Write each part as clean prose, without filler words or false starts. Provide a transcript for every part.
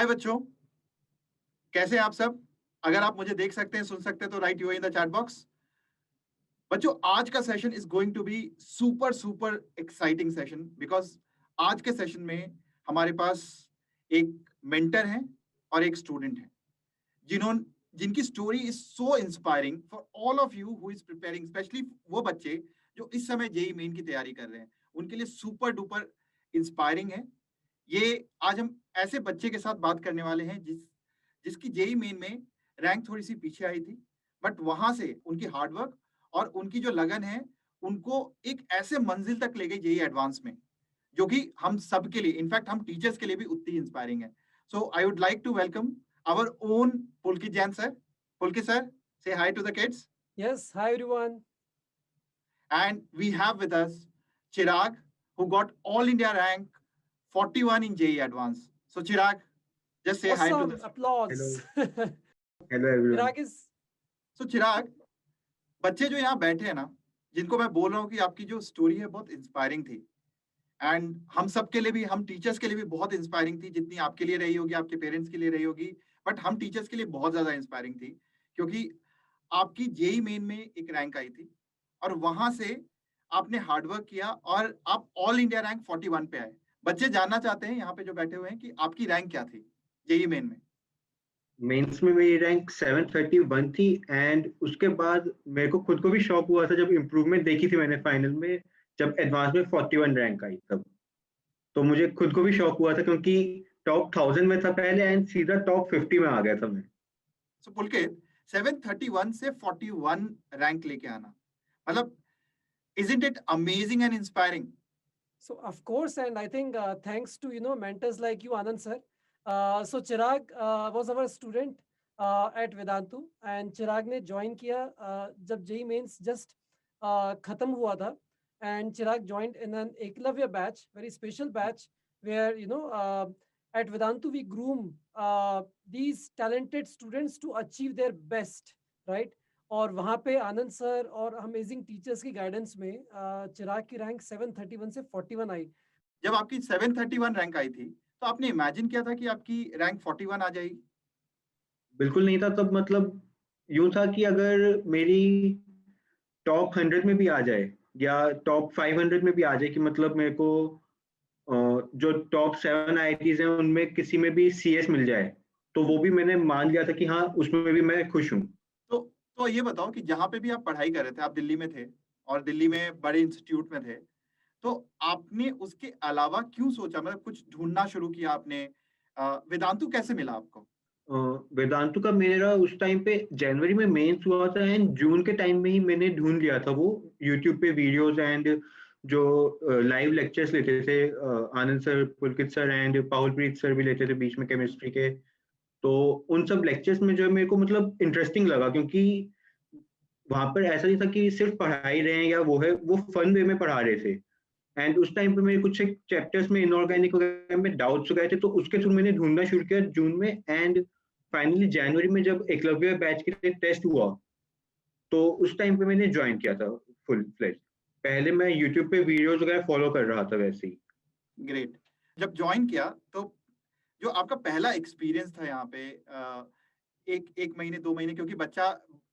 हाय बच्चों, कैसे हैं आप सब? अगर आप मुझे देख सकते हैं, सुन सकते हैं तो write you in the chat box. बच्चों, आज का session is going to be super super exciting session because आज के सेशन में हमारे पास एक मेंटर है और एक स्टूडेंट है जिन्होंने जिनकी story is so inspiring for all of you who is preparing, specially वो बच्चे जो इस समय जेई मेन की तैयारी कर रहे हैं, उनके लिए सुपर डुपर इंस्पायरिंग है। ये आज हम ऐसे बच्चे के साथ बात करने वाले हैं जिसकी जेई मेन में रैंक थोड़ी सी पीछे आई थी, बट वहां से उनकी हार्डवर्क और उनकी जो लगन है उनको एक ऐसे मंजिल तक ले गई जेई एडवांस में, जो कि हम सब के लिए, इनफैक्ट हम टीचर्स के लिए भी उतनी इंस्पायरिंग है। So I would like to welcome our own Pulkit Jain sir. Pulkit sir, say hi to the kids. Yes, hi everyone. And we have with us Chirag, who got all India rank 41 in JEE Advance. So Chirag, just say hi to Awesome the applause. Hello. Hello everyone. Chirag is So चिराग, बच्चे जो यहाँ बैठे हैं ना, जिनको मैं बोल रहा हूँ कि आपकी जो स्टोरी है बहुत इंस्पायरिंग थी, एंड हम सब के लिए भी, हम टीचर्स के लिए भी बहुत इंस्पायरिंग थी, जितनी आपके लिए रही होगी, आपके पेरेंट्स के लिए रही होगी, बट हम टीचर्स के लिए बहुत ज्यादा इंस्पायरिंग थी, क्योंकि आपकी जेई मेन में एक रैंक आई थी और वहां से आपने हार्डवर्क किया और आप ऑल इंडिया रैंक 41 पे आए। बच्चे जानना चाहते हैं यहाँ पे जो बैठे हुए हैं कि आपकी रैंक क्या थी जेई मेन में? मेंस में मेरी रैंक 731 थी एंड उसके बाद मेरे को खुद को भी शॉक हुआ था जब इम्प्रूवमेंट देखी थी मैंने फाइनल में, जब एडवांस में 41 रैंक आई तब तो मुझे खुद को भी शॉक हुआ था क्योंकि टॉप 1000 में था पहले एंड सीधा टॉप 50 में आ गया था मैं। सो पुलकित, 731 से 41 रैंक लेके आना, मतलब isn't it amazing and inspiring? so of course, and I think thanks to mentors like you, Anand sir. So Chirag was our student at Vedantu, and Chirag ने join किया जब JEE mains just खत्म हुआ था, and Chirag joined in an Eklavya batch, very special batch where at Vedantu we groom these talented students to achieve their best, right? और वहाँ पे आनंद sir और अमेजिंग टीचर्स की गाइडेंस में चिराग की रैंक 731 से 41 आई। जब आपकी 731 रैंक आई थी तो आपने इमेजिन किया था कि आपकी रैंक 41 आ जाएगी? बिल्कुल नहीं था तब, मतलब यूं था कि अगर मेरी टॉप 100 में भी आ जाए या टॉप 500 में भी आ जाए कि मतलब मेरे को जो टॉप 7 आईआईटीज हैं उनमें किसी में भी सीएस मिल जाए तो वो भी मैंने मान लिया था कि हाँ उसमें भी मैं खुश हूँ। तो ये बताओ कि जहाँ पे भी आप पढ़ाई कर रहे थे, आप दिल्ली में थे और दिल्ली में बड़े इंस्टीट्यूट में थे, तो आपने उसके अलावा क्यों सोचा, मतलब कुछ ढूंढना शुरू किया आपने? वेदांतु कैसे मिला आपको? वेदांतु का मेरा उस टाइम पे जनवरी में मेंस हुआ था एंड जून के टाइम में ही मैंने ढूंढ लिया था वो यूट्यूब पे वीडियोस एंड जो लाइव लेक्चर्स लेते थे Anand sir, Pulkit sir and Pahulpreet sir भी लेते थे बीच में केमिस्ट्री के, तो उन सब लेक्चर्स में जो है मेरे को मतलब इंटरेस्टिंग लगा क्योंकि वहां पर ऐसा नहीं था कि सिर्फ पढ़ाई रहे हैं या वो है, वो फन वे में पढ़ा रहे थे एंड उस टाइम पे मेरे कुछ एक चैप्टर्स में इनऑर्गेनिक वगैरह में डाउट्स हो गए थे तो उसके थ्रू मैंने ढूंढना शुरू किया जून में एंड फाइनली जनवरी में जब एकलव्य बैच के लिए टेस्ट हुआ तो उस टाइम पे मैंने ज्वाइन किया था फुल फ्लेज। पहले मैं यूट्यूब पे वीडियोस वगैरह फॉलो कर रहा था वैसे ही। ग्रेट। जब ज्वाइन किया तो जो आपका पहला एक्सपीरियंस था यहाँ पे, एक महीने 2 महीने, क्योंकि बच्चा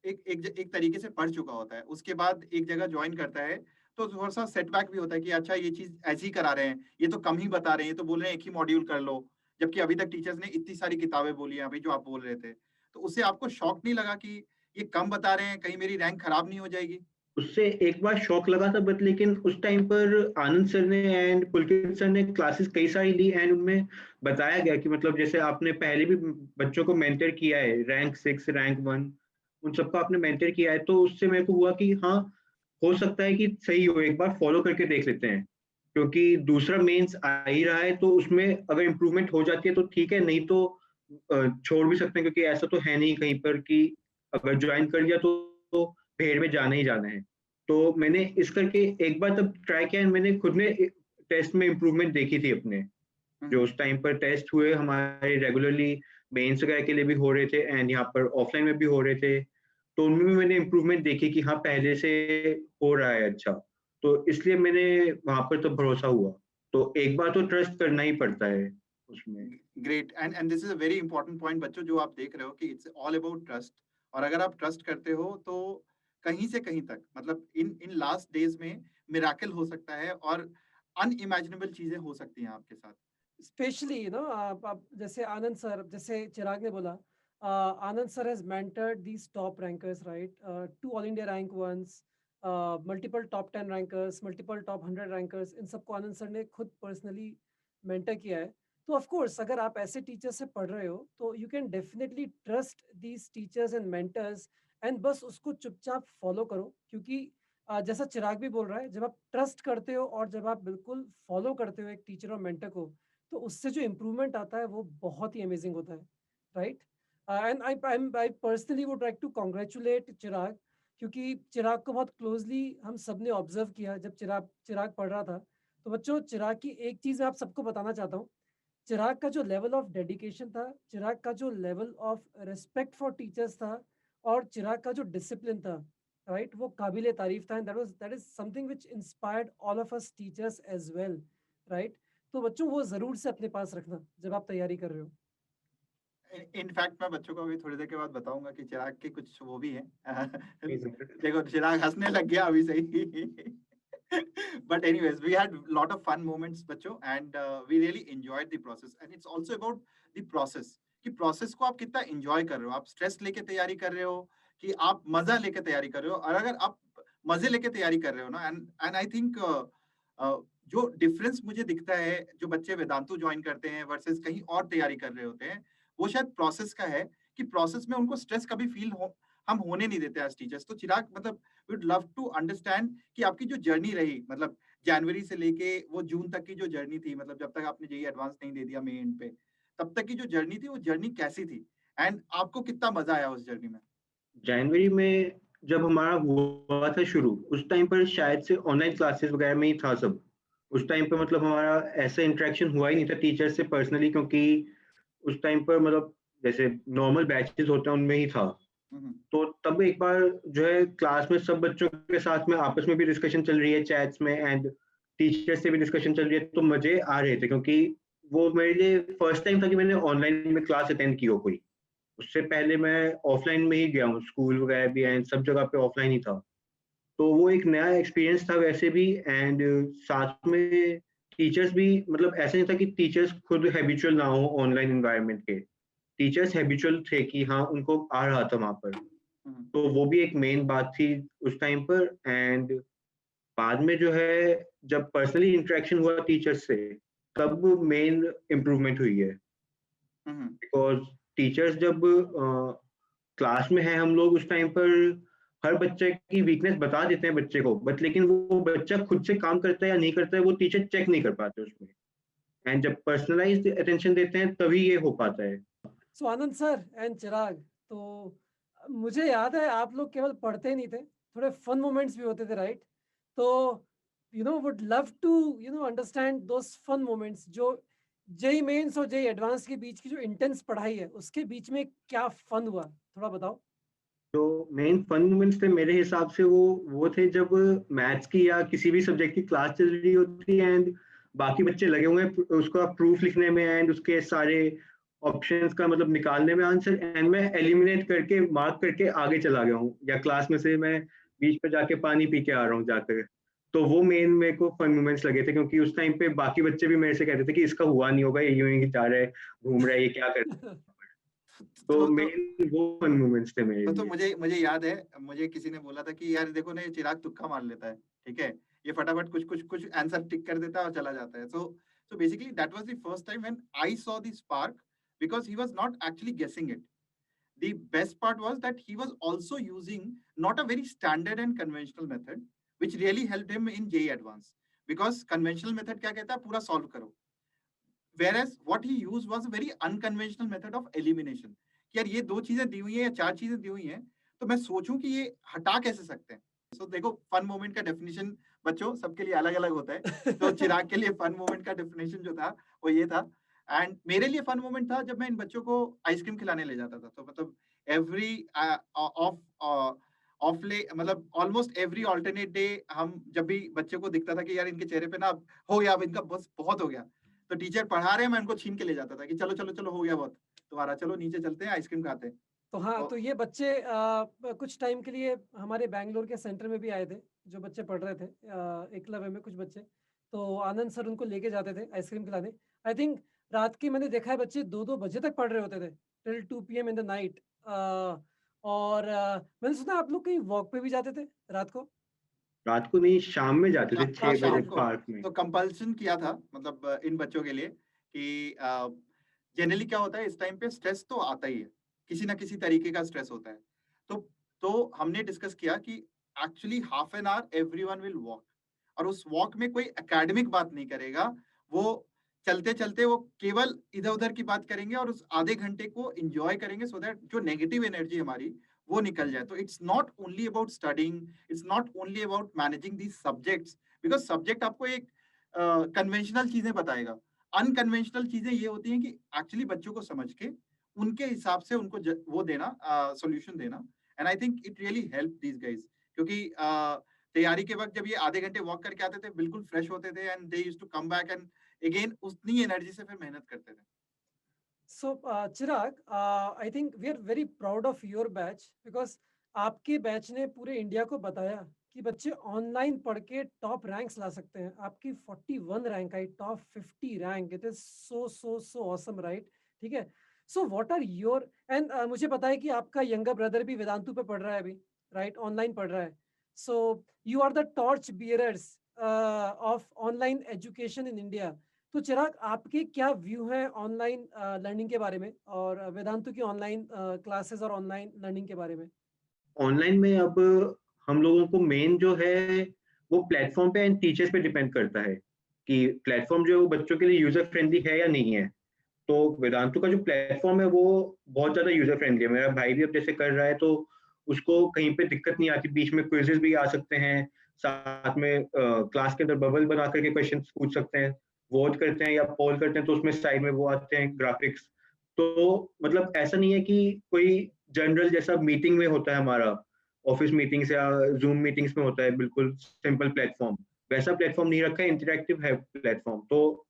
एक तरीके से पढ़ चुका होता है, उसके बाद एक जगह ज्वाइन करता है तो थोड़ा सा सेटबैक भी होता है कि अच्छा ये चीज ऐसी ही करा रहे हैं, ये तो कम ही बता रहे हैं, ये तो बोल रहे हैं एक ही मॉड्यूल कर लो, जबकि अभी तक टीचर्स ने इतनी सारी किताबें बोली हैं अभी जो आप बोल रहे थे, तो उससे आपको शॉक नहीं लगा कि ये कम बता रहे हैं, कहीं मेरी रैंक खराब नहीं हो जाएगी? उससे एक बार शौक लगा था बट लेकिन उस टाइम पर आनंद सर ने एंड पुलकित सर ने क्लासेस कई सारी ली एंड उनमें बताया गया कि मतलब जैसे आपने पहले भी बच्चों को मेंटर किया है रैंक 6 रैंक 1 उन सबको आपने मेंटर किया है तो उससे मेरे को हुआ कि हाँ हो सकता है कि सही हो, एक बार फॉलो करके देख लेते हैं क्योंकि दूसरा मेंस आ ही रहा है तो उसमें अगर इम्प्रूवमेंट हो जाती है तो ठीक है, नहीं तो छोड़ भी सकते हैं क्योंकि ऐसा तो है नहीं कहीं पर कि अगर ज्वाइन कर लिया तो भीड़ में जाना ही जाना है। तो मैंने इस करके एक बार तब ट्राई किया, मैंने खुद ने टेस्ट में इम्प्रूवमेंट देखी थी अपने, जो उस टाइम पर टेस्ट हुए हमारे रेगुलरली मेंस वगैरह के लिए भी हो रहे थे एंड यहाँ पर ऑफलाइन में भी हो रहे थे, तो उनमें भी मैंने इम्प्रूवमेंट देखी कि हाँ पहले से हो रहा है अच्छा, तो इसलिए मैंने वहां पर तो भरोसा हुआ। तो एक बार तो ट्रस्ट करना ही पड़ता है उसमें। Great and this is a very important point बच्चों, जो आप देख रहे हो कि इट्स ऑल अबाउट ट्रस्ट। और अगर आप ट्रस्ट करते हो तो कहीं से कहीं तक, मतलब इन इन लास्ट डेज में मिराकल हो सकता है और अनइमेजिनेबल चीजें हो सकती हैं आपके साथ। स्पेशली आप जैसे आनंद सर, जैसे चिराग ने बोला, Anand sir has mentored these top rankers, right? Two all India rank ones, multiple top 10 rankers, multiple top 100 rankers, इन सबको आनंद सर ने खुद पर्सनली मेंटर किया है। तो ऑफ कोर्स अगर आप ऐसे टीचर से पढ़ रहे हो तो you can definitely trust these teachers and mentors, and बस उसको चुपचाप फॉलो करो, क्योंकि जैसा चिराग भी बोल रहा है, जब आप ट्रस्ट करते हो और जब आप बिल्कुल फॉलो करते हो एक टीचर और मेंटर को, तो उससे जो इम्प्रूवमेंट आता है वो बहुत ही अमेजिंग होता है, right? And I personally would like to congratulate Chirag, क्योंकि चिराग को बहुत क्लोजली हम सब ने ऑब्जर्व किया जब चिराग चिराग पढ़ रहा था। तो बच्चों, चिराग की एक चीज़ मैं आप सबको बताना चाहता हूँ। चिराग का जो लेवल ऑफ डेडिकेशन था, चिराग का जो level of respect for teachers था, और चिराग का जो डिसिप्लिन था, राइट, वो काबिले तारीफ था, and that is something which inspired all of us teachers as well, right? तो बच्चों, वो जरूर से अपने पास रखना जब आप तैयारी कर रहे हो। इनफैक्ट मैं बच्चों को अभी थोड़ी देर के बाद बताऊंगा कि चिराग के कुछ वो भी हैं। जी सर। देखो चिराग हंसने लग गया अभी से ही। But anyways, we had lot of fun moments बच्चों, and we really enjoyed the process, and it's also about the process, कि प्रोसेस को आप कितना एंजॉय कर रहे हो, आप स्ट्रेस लेके तैयारी कर रहे हो कि आप मजा लेके तैयारी कर रहे हो। और अगर आप मजे लेके तैयारी कर रहे हो ना, एंड आई थिंक जो डिफरेंस मुझे दिखता है जो बच्चे वेदांतु ज्वाइन करते हैं वर्सेस कहीं और तैयारी कर रहे होते हैं, वो शायद प्रोसेस का है, कि प्रोसेस में उनको स्ट्रेस कभी फील हो हम होने नहीं देते एज टीचर्स। तो चिराग, मतलब we would love to understand कि आपकी जो जर्नी रही, मतलब जनवरी से लेके वो जून तक की जो जर्नी थी, मतलब जब तक आपने जेईई एडवांस नहीं दे दिया मई एंड पे, तब तक की जो जर्नी थी वो जर्नी कैसी थी, एंड आपको कितना मजा आया उस जर्नी में? जनवरी में जब हमारा हुआ था शुरू, उस टाइम पर शायद से ऑनलाइन क्लासेस वगैरह में ही था सब। उस टाइम पे मतलब हमारा ऐसा इंटरेक्शन हुआ ही नहीं था टीचर से पर्सनली, क्योंकि उस टाइम पर मतलब जैसे नॉर्मल बैचेस होते हैं उनमें ही था। हम्म, तो तब एक बार जो है क्लास में सब बच्चों के साथ में आपस में भी डिस्कशन चल रही है चैट्स में, एंड टीचर से भी डिस्कशन चल रही है, तो मजे आ रहे थे, क्योंकि वो मेरे लिए फर्स्ट टाइम था कि मैंने ऑनलाइन में क्लास अटेंड की हो कोई। उससे पहले मैं ऑफलाइन में ही गया हूँ, स्कूल वगैरह भी एंड सब जगह पे ऑफलाइन ही था। तो वो एक नया एक्सपीरियंस था वैसे भी, एंड साथ में टीचर्स भी, मतलब ऐसा नहीं था कि टीचर्स खुद हैबिचुअल ना हो ऑनलाइन एनवायरनमेंट के। टीचर्स हैबिचुअल थे कि हाँ, उनको आ रहा था वहाँ पर। हम्म, तो वो भी एक मेन बात थी उस टाइम पर। एंड बाद में जो है जब पर्सनली इंटरेक्शन हुआ टीचर्स से, तब मेन इम्प्रूवमेंट हुई है। हम्म, बिकॉज टीचर्स जब क्लास में है हम लोग, उस टाइम पर हर बच्चे की वीकनेस बता देते हैं बच्चे को, बट लेकिन वो बच्चा खुद से काम करता है या नहीं करता है वो टीचर चेक नहीं कर पाते उसमें। एंड जब पर्सनलाइज्ड अटेंशन देते हैं तभी ये हो पाता है। सो आनंद सर एंड चिराग, तो मुझे याद है आप लोग केवल पढ़ते ही नहीं थे, थोड़े फन मोमेंट्स भी होते थे, राइट? तो would love to understand those fun moments, जो जेई मेंस और जेई एडवांस के बीच की जो इंटेंस पढ़ाई है उसके बीच में क्या फन हुआ, थोड़ा बताओ। जो मेन फन मोमेंट्स थे मेरे हिसाब से वो थे जब मैथ्स की या किसी भी सब्जेक्ट की क्लास चल रही होती है, एंड बाकी बच्चे लगे हुए हैं उसका प्रूफ लिखने में एंड उसके सारे ऑप्शंस का मतलब निकालने में आंसर, एंड मैं एलिमिनेट करके मार्क करके आगे चला गया हूँ, या क्लास में से मैं बीच पे जाके पानी पी के आ रहा हूँ जाकर। तो वो मेन मेरे को फन मोमेंट्स लगे थे, क्योंकि उस टाइम पे बाकी बच्चे भी मेरे से कहते थे कि इसका हुआ नहीं होगा, ये यूं ही जा रहा है, घूम रहा है, ये क्या कर रहा है। तो तो मेन वो फन मोमेंट्स थे मेरे तो लिए। मुझे मुझे याद है, मुझे किसी ने बोला था कि यार देखो ना, ये चिराग तुक्का मार लेता है, ठीक है, ये फटाफट कुछ कुछ कुछ आंसर टिक कर देता है और चला जाता है। So basically that was the first time when I saw the spark, because he was not actually गेसिंग it. The best part was that he was also using not a very standard and conventional method, which really helped him in JEE Advance. Because conventional method क्या कहता है, पूरा solve करो, whereas what he used was a very unconventional method of elimination, कि यार ये दो चीजें दी हुई हैं या चार चीजें दी हुई हैं, तो मैं सोचूं कि ये हटा कैसे सकते हैं। सो देखो, फन मोमेंट का डेफिनेशन बच्चों सबके लिए अलग अलग होता है। तो चिराग के लिए फन मोमेंट का डेफिनेशन जो था वो ये था, एंड मेरे लिए फन मोमेंट था जब मैं इन बच्चों को आइसक्रीम खिलाने ले जाता था। तो मतलब एवरी ऑफ ऑफ ले मतलब ऑलमोस्ट एवरी ऑल्टरनेट डे, हम जब भी बच्चे को दिखता था कि यार इनके चेहरे पे ना अब हो गया, अब इनका बस बहुत हो गया, तो टीचर पढ़ा रहे हैं, मैं उनको छीन के ले जाता था कि चलो चलो चलो हो गया बहुत तुम्हारा, चलो नीचे चलते हैं आइसक्रीम खाते हैं। तो हाँ, तो तो ये बच्चे कुछ टाइम के लिए हमारे बैंगलोर के सेंटर में भी आए थे, जो बच्चे पढ़ रहे थे एकलव्य में कुछ बच्चे। तो आनंद सर उनको लेके जाते थे आइसक्रीम खिलाने। आई थिंक रात के मैंने देखा है बच्चे 2-2 बजे तक पढ़ रहे होते थे, till 2 PM in the night. और मैंने सुना आप लोग कहीं वॉक पे भी जाते थे रात को? रात को नहीं, शाम में जाते थे 6 शाम बजे को। पार्क में। तो कंपल्सन किया था, मतलब इन बच्चों के लिए कि जनरली क्या होता है इस टाइम पे, स्ट्रेस तो आता ही है, किसी ना किसी तरीके का स्ट्रेस होता है। तो तो हमने डिस्कस किया कि actually half an hour everyone will walk, और उस वॉक में कोई एकेडमिक बात नहीं करेगा, वो चलते चलते वो केवल इधर उधर की बात करेंगे और उस आधे घंटे को एंजॉय करेंगे, सो दैट जो नेगेटिव एनर्जी हमारी वो निकल जाए। तो it's not only about studying, it's not only about managing these subjects, because subject आपको एक कन्वेंशनल चीजें बताएगा। अनकन्वेंशनल चीजें ये होती हैं कि एक्चुअली बच्चों को समझ के उनके हिसाब से उनको वो देना, सॉल्यूशन देना। And I think it really help these guys, क्योंकि तैयारी के वक्त जब ये आधे घंटे वॉक करके आते थे, बिल्कुल फ्रेश होते थे, and they used to come back and again उतनी एनर्जी से फिर मेहनत करते थे। So, Chirag, I think we are very proud of your batch because आपके बैच ने पूरे इंडिया को बताया कि बच्चे ऑनलाइन पढ़ के टॉप रैंक्स ला सकते हैं। आपकी 41 रैंक आई, top 50 rank. It is so so so awesome, right? ठीक है। So what are your, and मुझे पता है कि आपका यंगर ब्रदर भी वेदांतु पे पढ़ रहा है अभी, राइट? ऑनलाइन पढ़ रहा है। So you are the torch bearers of online education in India. तो चिराग, आपके क्या व्यू हैं ऑनलाइन लर्निंग के बारे में, और वेदांतु की ऑनलाइन क्लासेस और ऑनलाइन लर्निंग के बारे में? ऑनलाइन में अब हम लोगों को मेन जो है वो प्लेटफॉर्म पे एंड टीचर्स पे डिपेंड करता है कि प्लेटफॉर्म जो है वो बच्चों के लिए यूजर फ्रेंडली है या नहीं है। तो वेदांतु का जो प्लेटफॉर्म है वो बहुत ज्यादा यूजर फ्रेंडली है। मेरा भाई भी अब जैसे कर रहा है तो उसको कहीं पे दिक्कत नहीं आती, बीच में क्विजेस भी आ सकते हैं, साथ में क्लास के अंदर बबल बना करके क्वेश्चन पूछ सकते हैं, वोट करते हैं या पोल करते हैं तो उसमें साइड में वो आते हैं ग्राफिक्स। तो मतलब ऐसा नहीं है कि कोई जनरल जैसा मीटिंग में होता है हमारा, ऑफिस मीटिंग्स या जूम मीटिंग्स में होता है बिल्कुल सिंपल प्लेटफॉर्म, वैसा प्लेटफॉर्म नहीं रखा है, इंटरेक्टिव है प्लेटफॉर्म। तो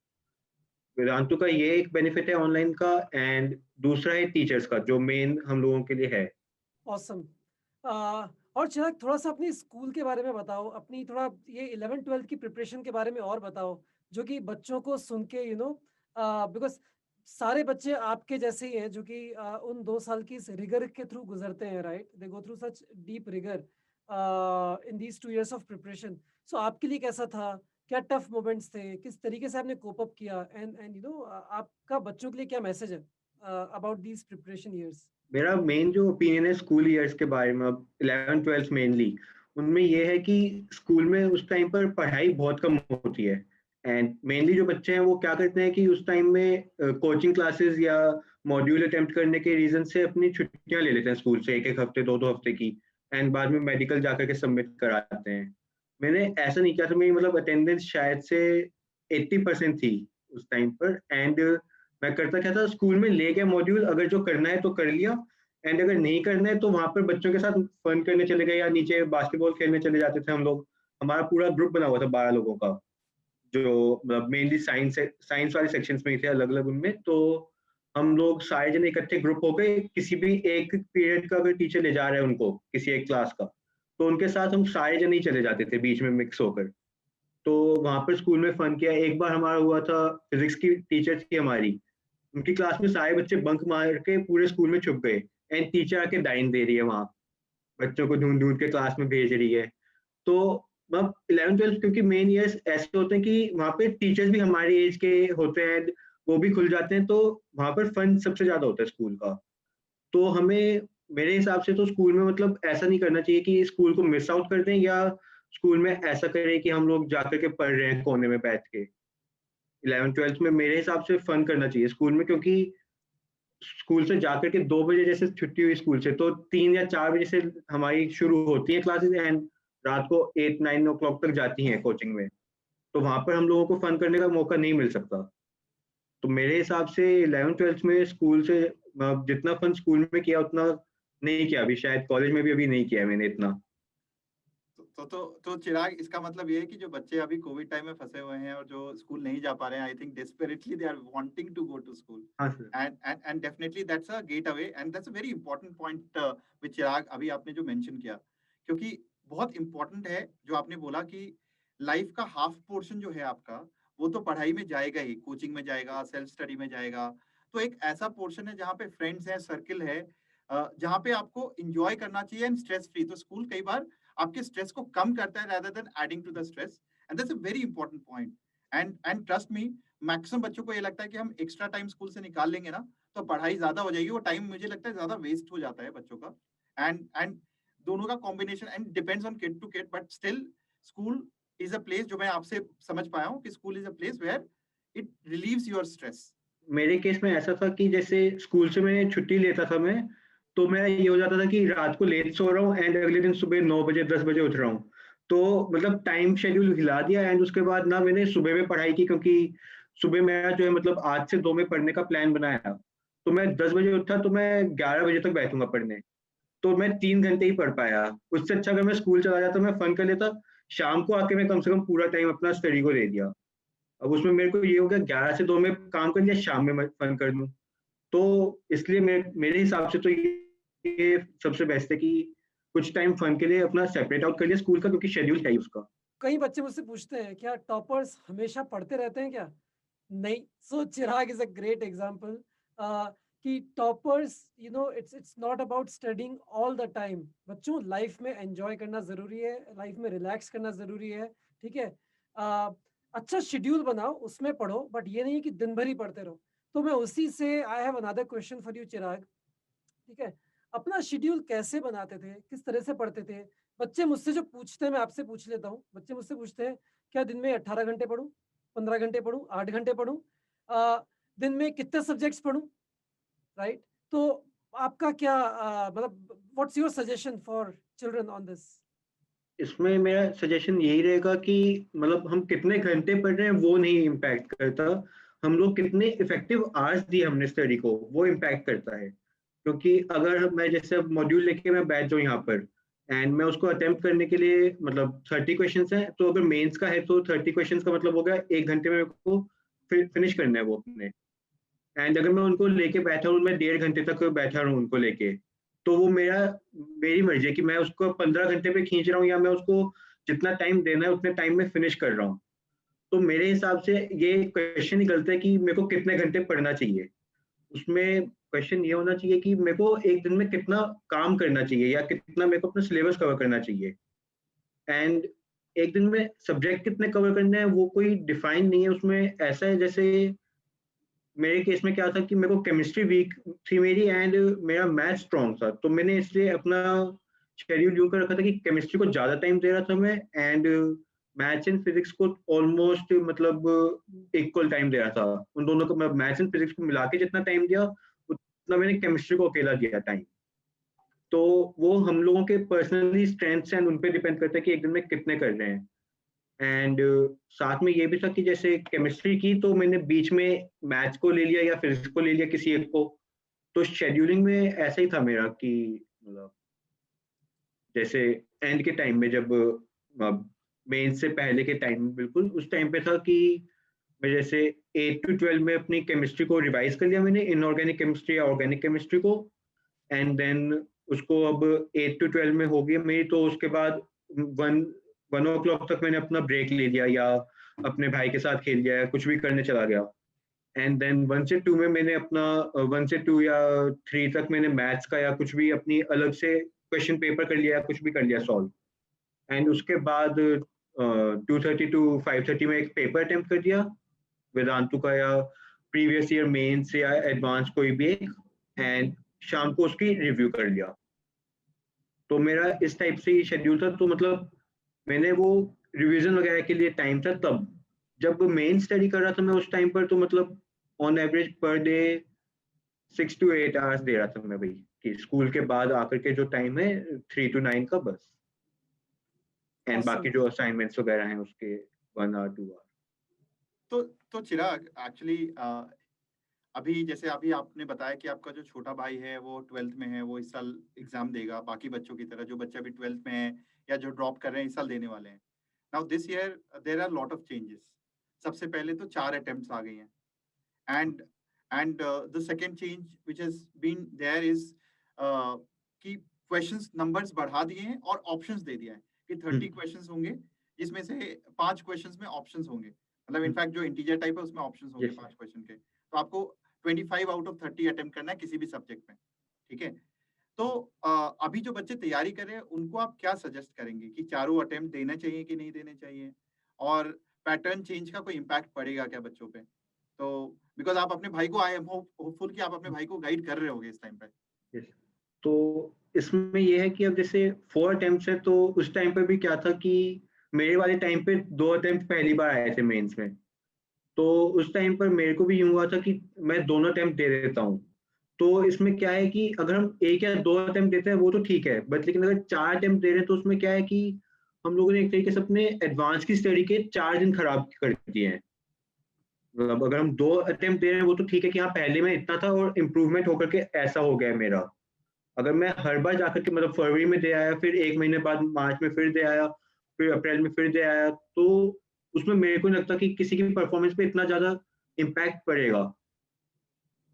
वेदांतु का ये एक बेनिफिट है ऑनलाइन का, एंड दूसरा है टीचर्स का जो मेन हम लोगों के लिए है। ऑसम। और चिराग, थोड़ा सा अपनी स्कूल के बारे में बताओ, अपनी थोड़ा ये 11th-12th की प्रिपरेशन के बारे में और बताओ, जो कि बच्चों को सुन के बिकॉज सारे बच्चे आपके जैसे ही हैं जो कि उन 2 साल की इस रिगर के थ्रू गुजरते हैं, right? They go through such deep rigour in these 2 years of preparation. So आपके लिए कैसा था? क्या टफ मोमेंट्स थे? किस तरीके से आपने कोप अप किया? एंड आपका बच्चों के लिए क्या मैसेज है अबाउट दीज प्रिपरेशन ईयर्स? मेरा मेन जो ओपिनियन है स्कूल ईयर्स के बारे में, अब 11th-12th मेनली, उनमें ये है कि स्कूल में उस टाइम पर पढ़ाई बहुत कम होती है, एंड मेनली जो बच्चे हैं वो क्या करते हैं कि उस टाइम में कोचिंग क्लासेस या मॉड्यूल अटेम्प्ट करने के रीजन से अपनी छुट्टियां ले लेते हैं स्कूल से, 1-1 हफ्ते 2-2 हफ्ते की, एंड बाद में मेडिकल जाकर के सबमिट कराते हैं। मैंने ऐसा नहीं किया था, मेरी मतलब अटेंडेंस शायद से 80% थी उस टाइम पर, एंड मैं करता क्या था, स्कूल में ले गया मॉड्यूल, अगर जो करना है तो कर लिया, एंड अगर नहीं करना है तो वहां पर बच्चों के साथ फन करने चले गए या नीचे बास्केटबॉल खेलने चले जाते थे हम लोग। हमारा पूरा ग्रुप बना हुआ था 12 लोगों का, जो मेनली साइंस वाले सेक्शंस में ही थे अलग अलग उनमें। तो हम लोग सारे जने इकट्ठे ग्रुप हो गए, किसी भी एक पीरियड का अगर टीचर ले जा रहे हैं उनको किसी एक क्लास का, तो उनके साथ हम सारे जने ही चले जाते थे बीच में मिक्स होकर। तो वहां पर स्कूल में फन किया। एक बार हमारा हुआ था, फिजिक्स की टीचर थी हमारी, उनकी क्लास में सारे बच्चे बंक मार के पूरे स्कूल में छुप गए, एंड टीचर आके डाइन दे रही है वहां, बच्चों को ढूंढ ढूंढ के क्लास में भेज रही है। तो मतलब 11th-12th क्योंकि मेन ईयर्स ऐसे होते हैं कि वहाँ पे टीचर्स भी हमारी एज के होते हैं, वो भी खुल जाते हैं, तो वहाँ पर फन सबसे ज्यादा होता है स्कूल का। तो हमें, मेरे हिसाब से तो स्कूल में मतलब ऐसा नहीं करना चाहिए कि स्कूल को मिस आउट कर दें, या स्कूल में ऐसा करें कि हम लोग जाकर के पढ़ रहे हैं कोने में बैठ के। 11th-12th में मेरे हिसाब से फन करना चाहिए स्कूल में, क्योंकि स्कूल से जाकर के 2 बजे जैसे छुट्टी हुई स्कूल से, तो 3 या 4 बजे से हमारी शुरू होती है क्लासेस, एंड रात को 8-9 ओ क्लॉक तक जाती हैं कोचिंग में। तो वहां पर हम लोगों को फन करने का मौका नहीं मिल सकता। तो मेरे हिसाब से 11th-12th में स्कूल से जितना फन स्कूल में किया उतना नहीं किया, अभी शायद कॉलेज में भी अभी नहीं किया मैंने इतना। तो चिराग, इसका मतलब ये है कि जो बच्चे अभी कोविड टाइम में फंसे हुए हैं और जो स्कूल नहीं जा पा रहे हैं, I think desperately they are wanting to go to school, हाँ sir. and definitely that's a gateway and that's a very important point which चिराग अभी आपने जो मेंशन किया, क्योंकि बहुत इंपॉर्टेंट है जो आपने बोला कि लाइफ का हाफ पोर्शन जो है आपका, वो तो पढ़ाई में जाएगा ही, कोचिंग में जाएगा, सेल्फ स्टडी में जाएगा, तो एक ऐसा पोर्शन है जहाँ पे फ्रेंड्स है, सर्किल है, जहाँ पे आपको एंजॉय करना चाहिए एंड स्ट्रेस फ्री। तो स्कूल कई बार आपके स्ट्रेस को कम करता है rather than adding to the stress, and that's a very important point. And trust me, maximum बच्चों को ये लगता है कि हम एक्स्ट्रा टाइम स्कूल से निकाल लेंगे ना तो पढ़ाई ज्यादा हो जाएगी, वो टाइम मुझे लगता है ज्यादा वेस्ट हो जाता है बच्चों का। एंड दोनों का combination and depends on kid to kid, but still school is a place, जो मैं आपसे समझ पाया हूँ कि school is a place where it relieves your stress. मेरे केस में ऐसा था कि जैसे स्कूल से मैं छुट्टी लेता था मैं, तो मेरा ये हो जाता था कि रात को लेट सो रहा हूँ एंड अगले दिन सुबह 9 बजे 10 बजे उठ रहा हूँ। तो मतलब टाइम शेड्यूल हिला दिया एंड उसके बाद ना मैंने सुबह में पढ़ाई की, क्योंकि सुबह मेरा जो है मतलब 8 से 2 में पढ़ने का प्लान बनाया। तो मैं 10 बजे उठा तो मैं 11 बजे तक बैठूंगा पढ़ने, तो मैं 3 घंटे ही पढ़ पाया। उससे अच्छा अगर मैं स्कूल चला जाता, मैं फन कर लेता, शाम को आके मैं कम से कम पूरा टाइम अपना स्टडी को दे दिया। अब उसमें मेरे को ये हो गया 11 से 2 में काम कर लिया, शाम में मैं फन कर लूँ। तो इसलिए मेरे हिसाब से तो ये सबसे बेस्ट है कि कुछ टाइम फन के लिए अपना सेपरेट आउट कर लिया स्कूल का, क्योंकि शेड्यूल चाहिए उसका। कई बच्चे मुझसे पूछते हैं क्या टॉपर्स हमेशा पढ़ते रहते हैं क्या? नहीं। सो चिराग इज अ ग्रेट एग्जांपल कि toppers it's not about studying all the time. बच्चों, लाइफ में एंजॉय करना जरूरी है, लाइफ में रिलैक्स करना जरूरी है, ठीक है? अच्छा शेड्यूल बनाओ, उसमें पढ़ो, बट ये नहीं कि दिन भर ही पढ़ते रहो। तो मैं उसी से I have another question for you Chirag, ठीक है? अपना शेड्यूल कैसे बनाते थे, किस तरह से पढ़ते थे? बच्चे मुझसे जो पूछते हैं, मैं आपसे पूछ लेता हूँ, बच्चे मुझसे पूछते हैं क्या दिन में 18 घंटे पढूं, 15 घंटे पढूं, 8 घंटे पढूं, दिन में कितने सब्जेक्ट्स पढूं, राइट? तो आपका क्या मतलब what's your suggestion for children on this? इसमें मेरा सजेशन यही रहेगा कि मतलब हम कितने घंटे पढ़ रहे हैं वो नहीं इम्पैक्ट करता, हम लोग कितने इफेक्टिव आवर्स दिए हमने स्टडी को वो इम्पैक्ट करता है। क्योंकि अगर मैं जैसे अब मॉड्यूल लेके मैं बैठ जाऊँ यहाँ पर एंड मैं उसको अटेम्प्ट करने के लिए, मतलब 30 क्वेश्चंस हैं, तो अगर मेंस का है तो 30 क्वेश्चंस का मतलब हो गया 1 घंटे में मेरे को फिनिश करना है वो अपने। एंड अगर मैं उनको लेके बैठा हूँ, मैं 1.5 घंटे तक बैठा रहूँ उनको लेके, तो वो मेरी मर्जी है कि मैं उसको 15 घंटे पे खींच रहा हूँ या मैं उसको जितना टाइम देना है उतने टाइम में फिनिश कर रहा हूँ। तो मेरे हिसाब से ये क्वेश्चन निकलता है कि मेरे को कितने घंटे पढ़ना चाहिए। उसमें क्वेश्चन ये होना चाहिए कि मेरे को एक दिन में कितना काम करना चाहिए या कितना मेरे को अपना सिलेबस कवर करना चाहिए। एंड एक दिन में सब्जेक्ट कितने कवर करने हैं वो कोई डिफाइन नहीं है। उसमें ऐसा है जैसे मेरे केस में क्या था कि मेरे को केमिस्ट्री वीक थी मेरी एंड मेरा मैथ स्ट्रॉन्ग था, तो मैंने इसलिए अपना शेड्यूल यूं कर रखा था कि केमिस्ट्री को ज्यादा टाइम दे रहा था मैं एंड मैथ्स एंड फिजिक्स को ऑलमोस्ट मतलब इक्वल टाइम दे रहा था। उन दोनों को, मैं मैथ्स एंड फिजिक्स को मिला के जितना टाइम दिया उतना मैंने केमिस्ट्री को अकेला दिया टाइम। तो वो हम लोगों के पर्सनली स्ट्रेंथ्स एंड उन पे डिपेंड करता है कि एक दिन में कितने कर रहे हैं। एंड साथ में ये भी था कि जैसे केमिस्ट्री की तो मैंने बीच में मैथ्स को ले लिया या फिजिक्स को ले लिया किसी एक को। तो शेड्यूलिंग में ऐसा ही था मेरा कि मतलब जैसे एंड के टाइम में जब मेन से पहले के टाइम में बिल्कुल उस टाइम पे था कि मैं जैसे 8 to 12 में अपनी केमिस्ट्री को रिवाइज कर लिया मैंने, इनऑर्गेनिक केमिस्ट्री या ऑर्गेनिक केमिस्ट्री को। एंड देन उसको अब 8 to 12 में हो गई मेरी, तो उसके बाद 1 o'clock तक मैंने अपना ब्रेक ले लिया या अपने भाई के साथ खेल लिया या कुछ भी करने चला गया। एंड देन 1 से 2 में मैंने अपना 1 से 2 या 3 तक मैंने मैथ्स का या कुछ भी अपनी अलग से क्वेश्चन पेपर कर लिया, कुछ भी कर लिया सॉल्व। एंड उसके बाद 2:30 to 5:30 में एक पेपर अटेम्प्ट कर दिया वेदांतु का या प्रीवियस ईयर मेंस या एडवांस कोई भी एक, एंड शाम को उसकी रिव्यू कर लिया। तो मेरा इस टाइप से ही शेड्यूल था। तो मतलब मैंने वो रिवीजन वगैरह के लिए टाइम था तब। जब मेन स्टडी कर रहा था मैं उस टाइम पर, तो मतलब on average per day 6 to 8 hours दे रहा था मैं भाई, कि स्कूल के बाद आकर के जो टाइम है 3 to 9 का बस। एंड बाकी Awesome. जो असाइनमेंट्स वगैरह हैं उसके 1 hour 2 hour। तो चिराग एक्चुअली अभी जैसे अभी आपने बताया कि आपका जो छोटा भाई है वो 12th में है, वो इस साल एग्जाम देगा बाकी बच्चों की तरह। जो बच्चे अभी 12th में है या जो ड्रॉप कर रहे हैं इस साल देने वाले हैं. Now this year there are lot of changes. सबसे पहले तो 4 अटेम्प्ट्स आ गई हैं. And the second change which has been there is कि क्वेश्चंस नंबर्स बढ़ा दिए हैं और ऑप्शंस दे दिया है कि 30 क्वेश्चंस होंगे जिसमें से 5 क्वेश्चंस में ऑप्शंस होंगे. मतलब इनफैक्ट जो इंटीजर टाइप है उसमें ऑप्शंस होंगे Yes, sir. 5 क्वेश्चन के. तो आपको 25 आउट ऑफ 30 अटेम्प्ट करना है किसी भी सब्जेक्ट में. ठीक है. तो अभी जो बच्चे तैयारी कर रहे हैं उनको आप क्या सजेस्ट करेंगे कि चारों अटेम्प्ट देना चाहिए कि नहीं देने चाहिए, और पैटर्न चेंज का कोई इम्पैक्ट पड़ेगा क्या बच्चों पे? तो बिकॉज आप अपने भाई को, आई एम होपफुल कि आप अपने भाई को गाइड कर रहे होगे इस टाइम पे. Yes. तो इसमें ये है कि अब जैसे 4 अटेम्प्ट्स है, तो उस टाइम पे भी क्या था कि मेरे वाले टाइम पे 2 अटेम्प्ट पहली बार आए थे मेंस में. तो उस टाइम पर मेरे को भी यूं हुआ था कि मैं दोनों अटेम्प्ट दे देता हूँ. तो इसमें क्या है कि अगर हम 1 या 2 अटेम्प्ट देते हैं वो तो ठीक है, बट लेकिन अगर 4 अटेम्प्ट दे रहे हैं तो उसमें क्या है कि हम लोगों ने एक तरीके से अपने एडवांस की स्टडी के 4 दिन खराब कर दिए हैं. मतलब अगर हम 2 अटेम्प्ट दे रहे हैं वो तो ठीक है कि हाँ पहले में इतना था और इम्प्रूवमेंट होकर के ऐसा हो गया है मेरा. अगर मैं हर बार जाकर के मतलब फरवरी में दे आया, फिर 1 महीने बाद मार्च में फिर दे आया, फिर अप्रैल में फिर दे आया, तो उसमें मेरे को नहीं लगता कि किसी की परफॉर्मेंस पे इतना ज़्यादा इम्पैक्ट पड़ेगा.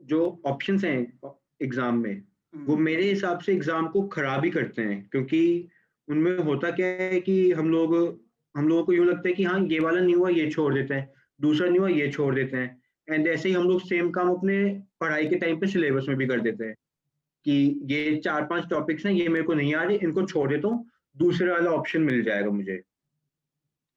जो ऑप्शंस हैं एग्ज़ाम में, वो मेरे हिसाब से एग्ज़ाम को खराब ही करते हैं, क्योंकि उनमें होता क्या है कि हम लोगों को यूँ लगता है कि हाँ, ये वाला नहीं हुआ, ये छोड़ देते हैं, दूसरा नहीं हुआ, ये छोड़ देते हैं. एंड ऐसे ही हम लोग सेम काम अपने पढ़ाई के टाइम पे सिलेबस में भी कर देते हैं कि ये 4-5 टॉपिक्स हैं, ये मेरे को नहीं आ रहे, इनको छोड़ देता हूँ, दूसरे वाला ऑप्शन मिल जाएगा मुझे.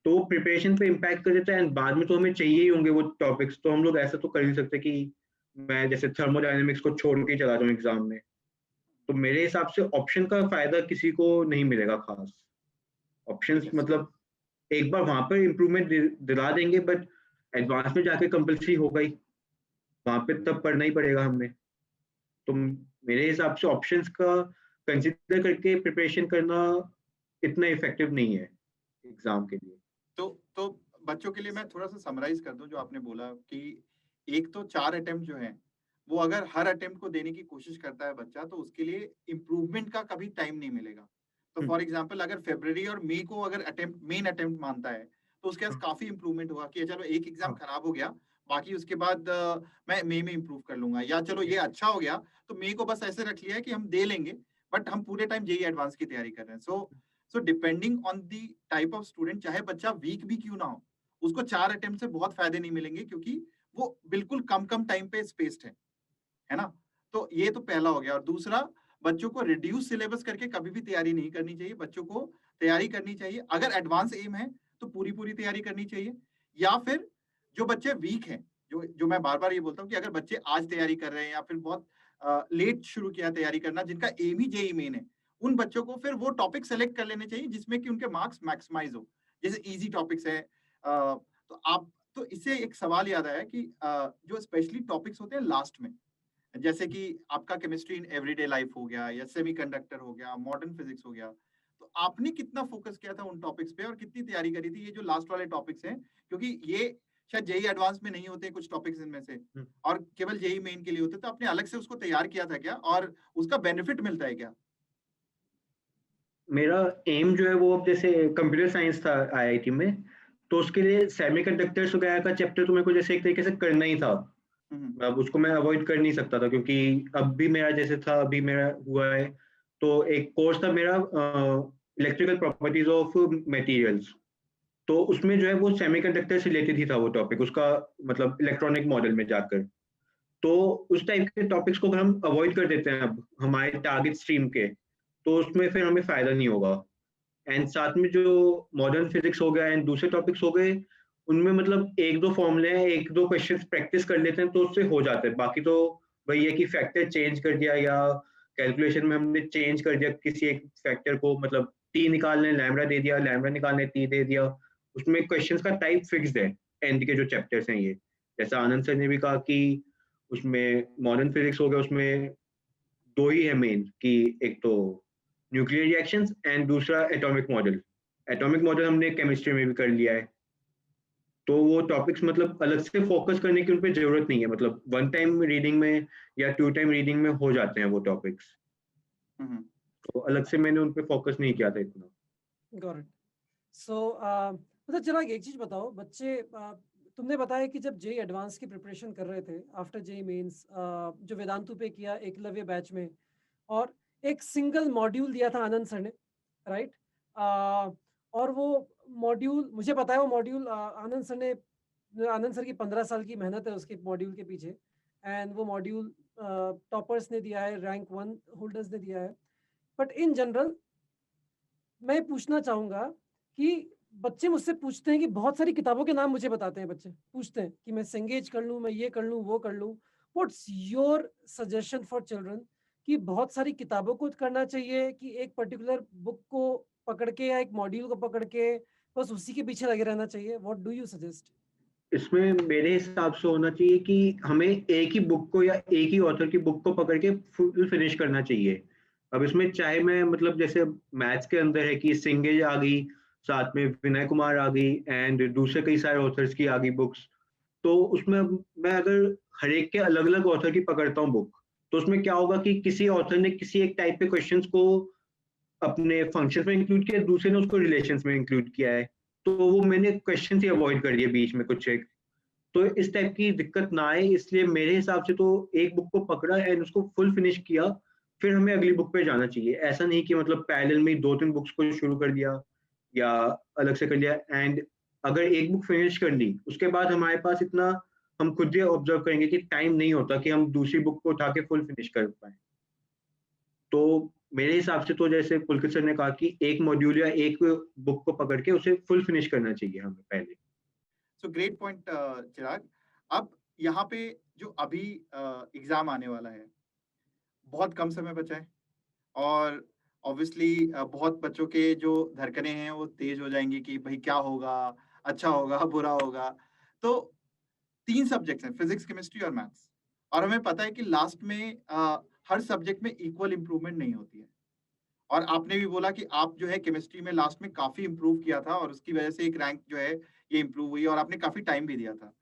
तो प्रिपरेशन पे इम्पैक्ट कर देता है एंड बाद में तो हमें चाहिए ही होंगे वो टॉपिक्स. तो हम लोग ऐसा तो कर नहीं सकते कि मैं जैसे थर्मोडायनामिक्स को छोड़ के ही चला जाऊँ एग्ज़ाम में. तो मेरे हिसाब से ऑप्शन का फ़ायदा किसी को नहीं मिलेगा ख़ास. Options Yes. मतलब एक बार वहाँ पे इम्प्रूवमेंट दिला देंगे, बट एडवांस में जाके कंपल्सरी होगा ही. वहाँ पे तब पढ़ना ही पड़ेगा हमें. तो मेरे हिसाब से ऑप्शंस का कंसीडर करके प्रिपरेशन करना इतना इफेक्टिव नहीं है एग्ज़ाम के लिए. तो बच्चों के लिए मैं थोड़ा सा समराइज कर दूं जो आपने बोला कि एक तो 4 अटेम्प्ट जो है वो अगर हर अटेम्प्ट को देने की कोशिश करता है बच्चा तो उसके लिए इम्प्रूवमेंट का कभी टाइम नहीं मिलेगा. तो फॉर एग्जांपल अगर फरवरी और मई को अगर अटेम्प्ट मेन अटेम्प्ट मानता है तो उसके पास काफी इंप्रूवमेंट होगा कि चलो एक एग्जाम खराब हो गया, बाकी उसके बाद मैं मई में इम्प्रूव कर लूंगा, या चलो ये अच्छा हो गया तो मई को बस ऐसे रख लिया है कि हम दे लेंगे बट हम पूरे टाइम जेईई एडवांस की तैयारी कर रहे हैं. So depending on the type of student, चाहे बच्चा वीक भी क्यों ना हो, उसको 4 अटेम्प्ट से बहुत फायदे नहीं मिलेंगे क्योंकि वो बिल्कुल कम टाइम पे स्पेस्ड है ना. तो ये तो पहला हो गया. और दूसरा, बच्चों को रिड्यूस सिलेबस करके कभी भी तैयारी नहीं करनी चाहिए. बच्चों को तैयारी करनी चाहिए, अगर एडवांस एम है तो पूरी तैयारी करनी चाहिए. या फिर जो बच्चे वीक हैं, जो मैं बार बार ये बोलता हूँ कि अगर बच्चे आज तैयारी कर रहे हैं या फिर बहुत लेट शुरू किया तैयारी करना, जिनका एम ही जेईई मेन है, उन बच्चों को फिर वो टॉपिक सेलेक्ट कर लेने चाहिए जिसमें कि उनके मार्क्स मैक्सिमाइज हो. जैसे इजी टॉपिक्स है, तो इससे एक सवाल याद आया कि जो स्पेशली टॉपिक्स होते हैं लास्ट में, जैसे कि आपका केमिस्ट्री इन एवरीडे लाइफ हो गया या सेमीकंडक्टर हो गया, मॉडर्न फिजिक्स हो गया, तो आपने कितना फोकस किया था उन टॉपिक्स पे और कितनी तैयारी करी थी? ये जो लास्ट वाले टॉपिक्स हैं, क्योंकि ये शायद जेईई एडवांस में नहीं होते कुछ टॉपिक्स इनमें से, और केवल जेईई मेन के लिए होते, तो आपने अलग से उसको तैयार किया था क्या और उसका बेनिफिट मिलता है क्या? मेरा एम जो है वो अब जैसे कंप्यूटर साइंस था आईआईटी में, तो उसके लिए सेमीकंडक्टर्स वगैरह का चैप्टर तो मेरे को जैसे एक तरीके से करना ही था. अब उसको मैं अवॉइड कर नहीं सकता था क्योंकि अब भी मेरा जैसे था, अभी मेरा हुआ है. तो एक कोर्स था मेरा इलेक्ट्रिकल प्रॉपर्टीज ऑफ मटेरियल्स, तो उसमें जो है वो सेमीकंडक्टर से रिलेटेड ही था वो टॉपिक, उसका मतलब इलेक्ट्रॉनिक मॉडल में जाकर. तो उस टाइप के टॉपिक्स को अगर हम अवॉइड कर देते हैं अब हमारे टारगेट स्ट्रीम के, तो उसमें फिर हमें फायदा नहीं होगा. एंड साथ में जो मॉडर्न फिजिक्स हो गया एंड दूसरे टॉपिक्स हो गए, उनमें मतलब 1-2 फॉर्मूले हैं, 1-2 क्वेश्चंस प्रैक्टिस कर लेते हैं तो उससे हो जाता है. बाकी तो वही है कि फैक्टर चेंज कर दिया या कैलकुलेशन में हमने चेंज कर दिया किसी एक फैक्टर को, मतलब टी निकालने लैम्बडा दे दिया, लैम्बडा निकालने टी दे दिया. उसमें क्वेश्चंस का टाइप फिक्स्ड है. एंड के जो चैप्टर्स हैं ये, जैसा आनंद सर ने भी कहा कि उसमें मॉडर्न फिजिक्स हो गया, उसमें 2 ही है मेन, कि एक तो न्यूक्लियर रिएक्शंस एंड दूसरा एटॉमिक मॉडल. एटॉमिक मॉडल हमने केमिस्ट्री में भी कर लिया है. तो वो टॉपिक्स मतलब अलग से फोकस करने की उन पे जरूरत नहीं है, मतलब 1 टाइम रीडिंग में या 2 टाइम रीडिंग में हो जाते हैं वो टॉपिक्स. तो अलग से मैंने उन पे फोकस नहीं किया था इतना. Got it. सो मतलब चिराग एक चीज बताओ, बच्चे तुमने बताया कि जब जेई एडवांस की प्रिपरेशन कर रहे थे आफ्टर जेई मेंस, जो वेदांतु पे किया एकलव्य बैच में, और एक सिंगल मॉड्यूल दिया था आनंद सर ने, राइट? और वो मॉड्यूल मुझे पता है, वो मॉड्यूल आनंद सर की 15 साल की मेहनत है उसके मॉड्यूल के पीछे, एंड वो मॉड्यूल टॉपर्स ने दिया है, रैंक 1 होल्डर्स ने दिया है। बट इन जनरल मैं पूछना चाहूंगा कि बच्चे मुझसे पूछते हैं कि बहुत सारी किताबों के नाम मुझे बताते हैं, बच्चे पूछते हैं कि मैं सेंगेज कर लूं, मैं ये कर लूं, वो कर लूं। What's your suggestion for children, कि बहुत सारी किताबों को करना चाहिए कि एक पर्टिकुलर बुक को पकड़ के या एक मॉड्यूल को पकड़ के बस उसी के पीछे लगे रहना चाहिए? What do you suggest? इसमें मेरे हिसाब से होना चाहिए कि हमें एक ही बुक को या एक ही ऑथर की बुक को पकड़ के फुल फिनिश करना चाहिए। अब इसमें चाहे मैं मतलब जैसे मैथ्स के अंदर है कि सिंगेज आ गई, साथ में विनय कुमार आ गई एंड दूसरे कई सारे ऑथर्स की आ गई बुक्स। तो उसमें मैं अगर हर एक के अलग अलग ऑथर की पकड़ता हूँ बुक, तो उसमें क्या होगा कि किसी ऑथर ने किसी एक टाइप के क्वेश्चंस को अपने फंक्शन में इंक्लूड किया, दूसरे ने उसको रिलेशंस में इंक्लूड किया है, तो वो मैंने क्वेश्चन ही अवॉइड कर दिया बीच में कुछ एक। तो इस टाइप की दिक्कत ना आए, इसलिए मेरे हिसाब से तो एक बुक को पकड़ा एंड उसको फुल फिनिश किया, फिर हमें अगली बुक पे जाना चाहिए। ऐसा नहीं कि मतलब पैरेलल में 2-3 बुक्स को शुरू कर दिया या अलग से कर लिया। एंड अगर एक बुक फिनिश कर ली, उसके बाद हमारे पास इतना, हम खुद ही ऑब्जर्व करेंगे कि टाइम नहीं होता कि हम दूसरी बुक को उठा के फुल फिनिश कर पाए। तो मेरे हिसाब से तो जैसे पुलकित सर ने कहा कि एक मॉड्यूल या एक बुक को पकड़ के उसे फुल फिनिश करना चाहिए हमें पहले। सो ग्रेट पॉइंट चिराग। अब यहाँ पे जो अभी एग्जाम आने वाला है, बहुत कम समय बचा है, और ऑब्वियसली बहुत बच्चों के जो धड़कनें हैं वो तेज हो जाएंगी कि भाई क्या होगा, अच्छा होगा, बुरा होगा। तो 3 सब्जेक्ट्स हैं, फिजिक्स, केमिस्ट्री और मैथ्स, और हमें पता है कि लास्ट में हर सब्जेक्ट में इक्वल इम्प्रूवमेंट नहीं होती है। और आपने भी बोला कि आप जो है केमिस्ट्री में लास्ट में काफी इम्प्रूव किया था, और उसकी वजह से एक रैंक जो है ये इम्प्रूव हुई, और आपने काफी टाइम भी दिया था।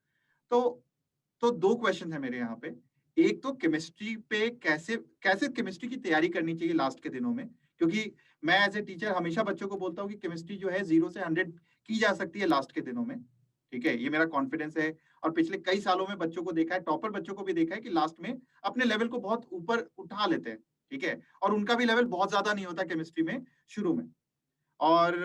तो 2 क्वेश्चन है मेरे यहाँ पे। एक तो केमिस्ट्री पे कैसे कैसे केमिस्ट्री की तैयारी करनी चाहिए लास्ट के दिनों में, क्योंकि मैं एज ए टीचर हमेशा बच्चों को बोलता हूँ कि केमिस्ट्री जो है 0 से 100 की जा सकती है लास्ट के दिनों में। ठीक है, ये मेरा कॉन्फिडेंस है, और पिछले कई सालों में बच्चों को देखा है, टॉपर बच्चों को भी देखा है कि लास्ट में अपने लेवल को बहुत ऊपर उठा लेते हैं। ठीक है, और उनका भी लेवल बहुत ज्यादा नहीं होता केमिस्ट्री में शुरू में। और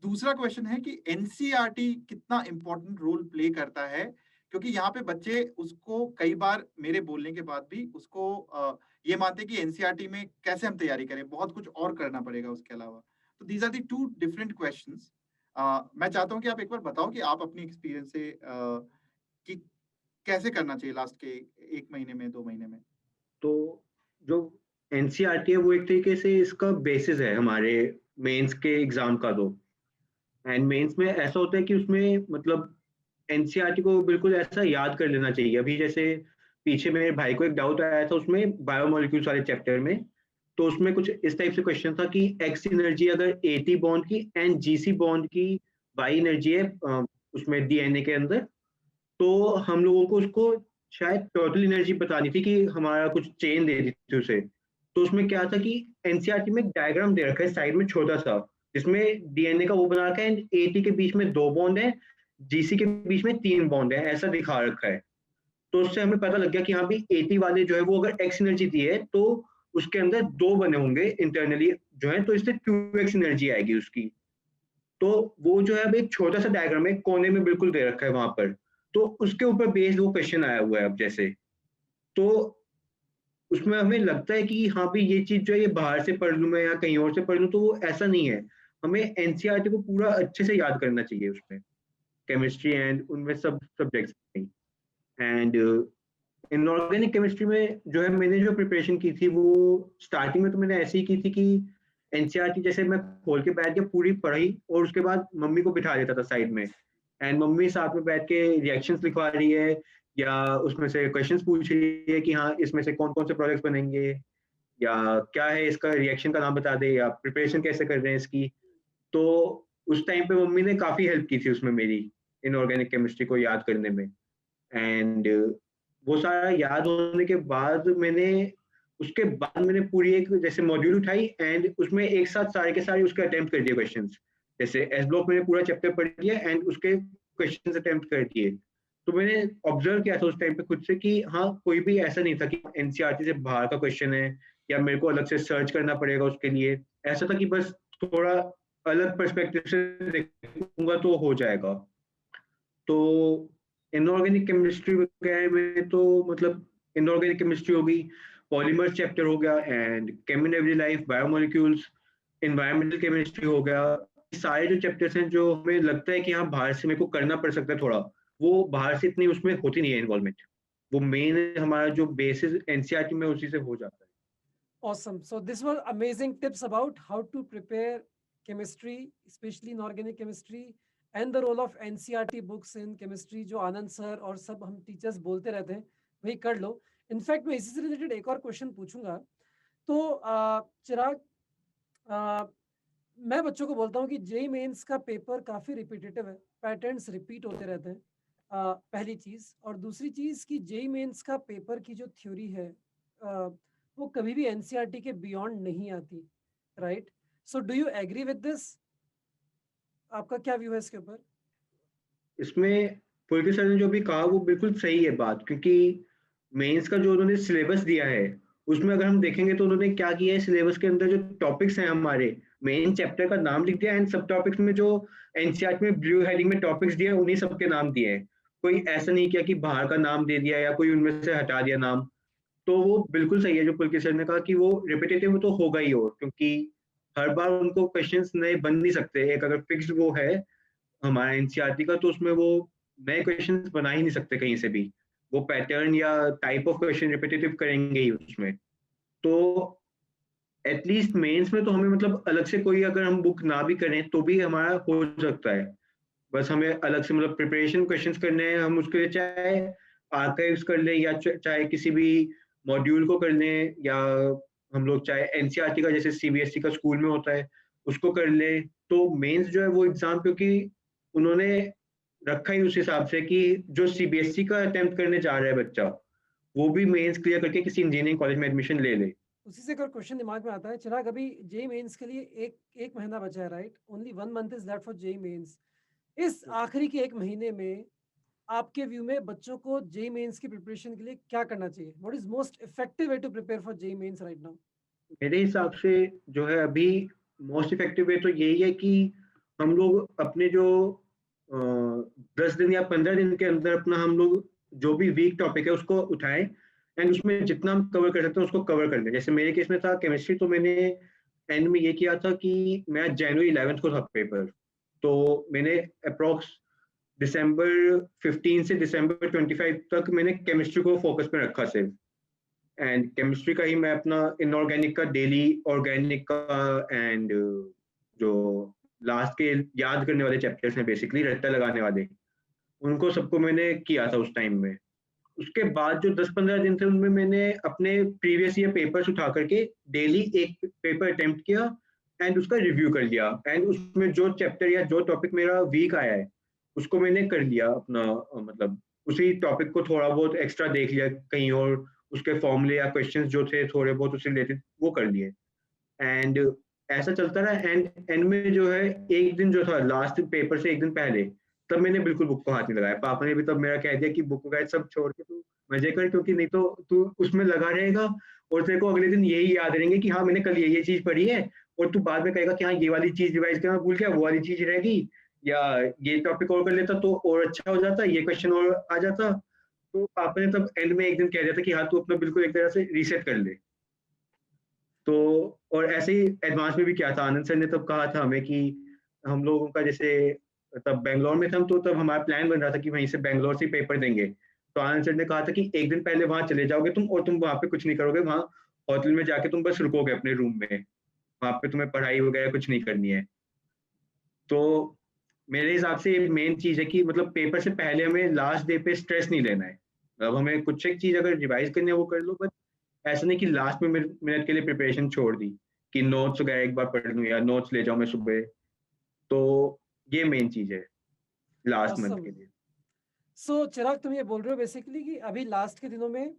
दूसरा क्वेश्चन है कि एनसीईआरटी कितना इंपॉर्टेंट रोल प्ले करता है, क्योंकि यहाँ पे बच्चे उसको कई बार मेरे बोलने के बाद भी उसको ये मानते हैं कि एनसीईआरटी में कैसे हम तैयारी करें, बहुत कुछ और करना पड़ेगा उसके अलावा। तो these are the 2 different questions. मैं चाहता हूँ कि आप एक बार बताओ कि आप अपनी एक्सपीरियंस से कि कैसे करना चाहिए लास्ट के 1 महीने में, 2 महीने में। तो जो एनसीईआरटी है वो एक तरीके से इसका बेसिस है हमारे मेंस के एग्जाम का। तो एंड मेंस में ऐसा होता है कि उसमें मतलब एनसीईआरटी को बिल्कुल ऐसा याद कर लेना चाहिए। अभी जैसे पीछे मेरे भाई को एक डाउट आया था उसमें बायोमोलिक्यूल्स वाले चैप्टर में, तो उसमें कुछ इस टाइप से क्वेश्चन था कि एक्स एनर्जी अगर एटी बॉन्ड की एंड जीसी बॉन्ड की वाई एनर्जी है उसमें डीएनए के अंदर, तो हम लोगों को उसको शायद टोटल एनर्जी बतानी थी कि हमारा कुछ चेन दे दी थी उसे। तो उसमें क्या था कि एनसीईआरटी में एक डायग्राम दे रखा है साइड में छोटा सा, जिसमें डीएनए का वो बना रखा है, एटी के बीच में 2 बॉन्ड है, जीसी के बीच में 3 बॉन्ड है, ऐसा दिखा रखा है। तो उससे हमें पता लग गया कि हाँ भी एटी वाले जो है वो अगर एक्स एनर्जी दी है तो उसके अंदर 2 बने होंगे इंटरनली जो है, तो इससे 2x एनर्जी आएगी उसकी। तो वो जो है अब एक छोटा सा डायग्राम है, कोने में बिल्कुल दे रखा है वहां पर, तो उसके ऊपर बेस्ड वो क्वेश्चन आया हुआ है अब जैसे। तो उसमें हमें लगता है कि हाँ भी ये चीज जो है ये बाहर से पढ़ लूं मैं या कहीं और से पढ़ लूं, तो वो ऐसा नहीं है। हमें एनसीईआरटी को पूरा अच्छे से याद करना चाहिए उसमें, केमिस्ट्री एंड उनमें सब सब्जेक्ट्स में। एंड इनऑर्गेनिक केमिस्ट्री में जो है मैंने जो प्रिपरेशन की थी वो स्टार्टिंग में तो मैंने ऐसे ही की थी कि एनसीईआरटी जैसे मैं खोल के बैठ के पूरी पढ़ी, और उसके बाद मम्मी को बिठा देता था साइड में, एंड मम्मी साथ में बैठ के रिएक्शंस लिखवा रही है या उसमें से क्वेश्चंस पूछ रही है कि हाँ इसमें से कौन कौन से प्रोडक्ट्स बनेंगे या क्या है इसका रिएक्शन का नाम बता दे या प्रिपरेशन कैसे कर रहे हैं इसकी। तो उस टाइम पे मम्मी ने काफी हेल्प की थी उसमें मेरी, इनऑर्गेनिक केमिस्ट्री को याद करने में। एंड वो सारा याद होने के बाद मैंने उसके बाद मैंने पूरी एक जैसे मॉड्यूल उठाई एंड उसमें एक साथ सारे के सारे उसके अटेम्प्ट कर दिए क्वेश्चंस। जैसे एस ब्लॉक मैंने पूरा चैप्टर पढ़ लिया एंड उसके क्वेश्चंस अटेम्प्ट कर दिए। तो मैंने ऑब्जर्व किया था उस टाइम पे खुद से कि हाँ कोई भी ऐसा नहीं था कि एनसीईआरटी से बाहर का क्वेश्चन है या मेरे को अलग से सर्च करना पड़ेगा उसके लिए। ऐसा था कि बस थोड़ा अलग पर्सपेक्टिव से देखूंगा तो हो जाएगा। तो इनऑर्गेनिक केमिस्ट्री वगैरह में तो मतलब इनऑर्गेनिक केमिस्ट्री हो गई, पॉलीमर चैप्टर हो गया and came in every life, biomolecules, environmental chemistry हो गया। सारे जो चैप्टर्स हैं जो हमें लगता है कि हाँ बाहर से मेरे को करना पड़ सकता है थोड़ा, वो बाहर से इतनी उसमें होती नहीं है इन्वॉल्वमेंट। वो मेन हमारा जो बेसिस एनसीईआरटी में उसी से हो जाता है। Awesome. So this were amazing tips about how to prepare chemistry, especially inorganic chemistry, and the role of NCERT books in chemistry, जो आनंद सर और सब हम टीचर्स बोलते रहते हैं वही कर लो। इनफैक्ट मैं इसी से रिलेटेड एक और क्वेश्चन पूछूंगा। तो चिराग, मैं बच्चों को बोलता हूँ कि जेई मेंस का पेपर काफी रिपीटेटिव है, पैटर्न्स रिपीट होते रहते हैं, पहली चीज। और दूसरी चीज कि जेई मेंस का पेपर की जो थ्योरी है वो कभी भी एनसीईआरटी के बियॉन्ड नहीं आती, right? So do you agree with this? आपका क्या व्यू है इसके ऊपर? इसमें पुलकित सर ने जो भी कहा वो बिल्कुल सही है बात, क्योंकि मेंस का जो उन्होंने सिलेबस दिया है उसमें अगर हम देखेंगे तो उन्होंने क्या किया है, सिलेबस के अंदर जो टॉपिक्स हैं हमारे मेन चैप्टर का नाम लिख दिया एंड सब टॉपिक्स में जो एनसीईआरटी में ब्लू हेडिंग में टॉपिक्स दिए उन्हीं सबके नाम दिए हैं। कोई ऐसा नहीं किया कि बाहर का नाम दे दिया या कोई उनमें से हटा दिया नाम। तो वो बिल्कुल सही है जो पुलकित सर ने कहा कि वो रिपीटेटिव तो होगा ही, और क्योंकि हर बार उनको क्वेश्चंस नए बन नहीं सकते। एक अगर फिक्स वो है हमारा एनसीईआरटी का तो उसमें वो नए क्वेश्चंस बना ही नहीं सकते कहीं से भी। वो पैटर्न या टाइप ऑफ क्वेश्चन रिपीटेटिव करेंगे ही उसमें। तो एटलीस्ट मेंस में तो हमें मतलब अलग से कोई अगर हम बुक ना भी करें तो भी हमारा हो सकता है। बस हमें अलग से मतलब प्रिपरेशन क्वेश्चंस करने हैं, हम उसके लिए चाहे आर्काइव्स कर लें या चाहे किसी भी मॉड्यूल को कर लें, या हम लोग चाहे एनसीईआरटी का जैसे सीबीएसई का स्कूल में होता है उसको कर लें। तो मेंस जो है वो एग्जाम क्योंकि उन्होंने रखा ही उस हिसाब से कि जो सीबीएसई का अटेम्प्ट करने जा रहा है बच्चा वो भी मेंस क्लियर करके किसी इंजीनियरिंग कॉलेज में एडमिशन ले ले। उसी से एक और क्वेश्चन दिमाग में आता है चिराग, अभी जेई मेंस के लिए एक महीना बचा है, right? Only 1 month is left for JEE Mains. इस आखिरी के एक महीने में आपके व्यू में बच्चों को जेई मेंस की प्रिपरेशन के लिए क्या करना चाहिए? What is most effective way to prepare for JEE Mains right now? मेरे हिसाब से जो है अभी मोस्ट इफेक्टिव वे तो यही है कि हम लोग अपने जो 10 दिन या 15 दिन के अंदर अपना हम लोग जो भी वीक टॉपिक है उसको उठाएं एंड उसमें जितना हम कवर कर सकते हैं उसको कवर कर लें। जैसे मेरे केस में था केमिस्ट्री, तो मैंने एंड में ये किया था कि मेरा जनवरी 11 को था पेपर, तो मैंने अप्रोक्स दिसंबर 15 से दिसंबर 25 तक मैंने केमिस्ट्री को फोकस में रखा सिर्फ। एंड केमिस्ट्री का ही मैं अपना इनऑर्गेनिक का डेली, ऑर्गेनिक का एंड जो लास्ट के याद करने वाले चैप्टर्स हैं बेसिकली रट्टा लगाने वाले, उनको सबको मैंने किया था उस टाइम में। उसके बाद जो 10-15 दिन थे उनमें मैंने अपने प्रीवियस ईयर पेपर्स उठा करके डेली एक पेपर अटेम्प्ट किया एंड उसका रिव्यू कर लिया एंड उसमें जो चैप्टर या जो टॉपिक मेरा वीक आया है उसको मैंने कर लिया अपना मतलब उसी टॉपिक को थोड़ा बहुत एक्स्ट्रा देख लिया कहीं और, उसके फॉर्मूले या क्वेश्चंस जो थे थोड़े बहुत उससे रिलेटेड वो कर लिए। एंड ऐसा चलता रहा एंड एंड में जो है एक दिन जो था लास्ट पेपर से एक दिन पहले तब मैंने बिल्कुल बुक को हाथ नहीं लगाया। पापा ने भी तब मेरा कह दिया कि बुक वगैरह सब छोड़ के तू मजे कर, क्योंकि नहीं तो तू उसमें लगा रहेगा और तेरे को अगले दिन यही याद रहेंगे कि हाँ मैंने कल ये चीज पढ़ी है, और तू बाद में कहेगा कि हाँ ये वाली चीज रिवाइज करना भूल गया, वो वाली चीज रहेगी, या ये टॉपिक और कर लेता तो और अच्छा हो जाता, ये क्वेश्चन और आ जाता। तो पापा ने तब एंड में एक दिन कह दिया था कि हाँ तू अपना बिल्कुल एक तरह से रीसेट कर ले। तो और ऐसे ही एडवांस में भी क्या था, आनंद सर ने तब कहा था हमें कि हम लोगों का जैसे तब बेंगलोर में था हम, तो तब हमारा प्लान बन रहा था कि वहीं से बेंगलोर से पेपर देंगे। तो आनंद सर ने कहा था कि एक दिन पहले वहां चले जाओगे तुम और तुम वहां पे कुछ नहीं करोगे, वहां होटल में जाके तुम बस रुकोगे अपने रूम में, वहां पे तुम्हें पढ़ाई वगैरह कुछ नहीं करनी है। तो मेरे हिसाब से ये मेन चीज है कि मतलब पेपर से पहले हमें लास्ट डे पे स्ट्रेस नहीं लेना है। अब हमें कुछ एक चीज अगर रिवाइज करनी है वो कर लो, बट ऐसा नहीं कि लास्ट में मिनट के लिए प्रिपरेशन छोड़ दी कि नोट्स वगैरह एक बार पढ़ लूँ या नोट्स ले जाऊं मैं सुबह। तो ये मेन चीज है लास्ट मंथ Awesome. के लिए। सो चिराग, तुम ये बोल रहे हो बेसिकली कि अभी लास्ट के दिनों में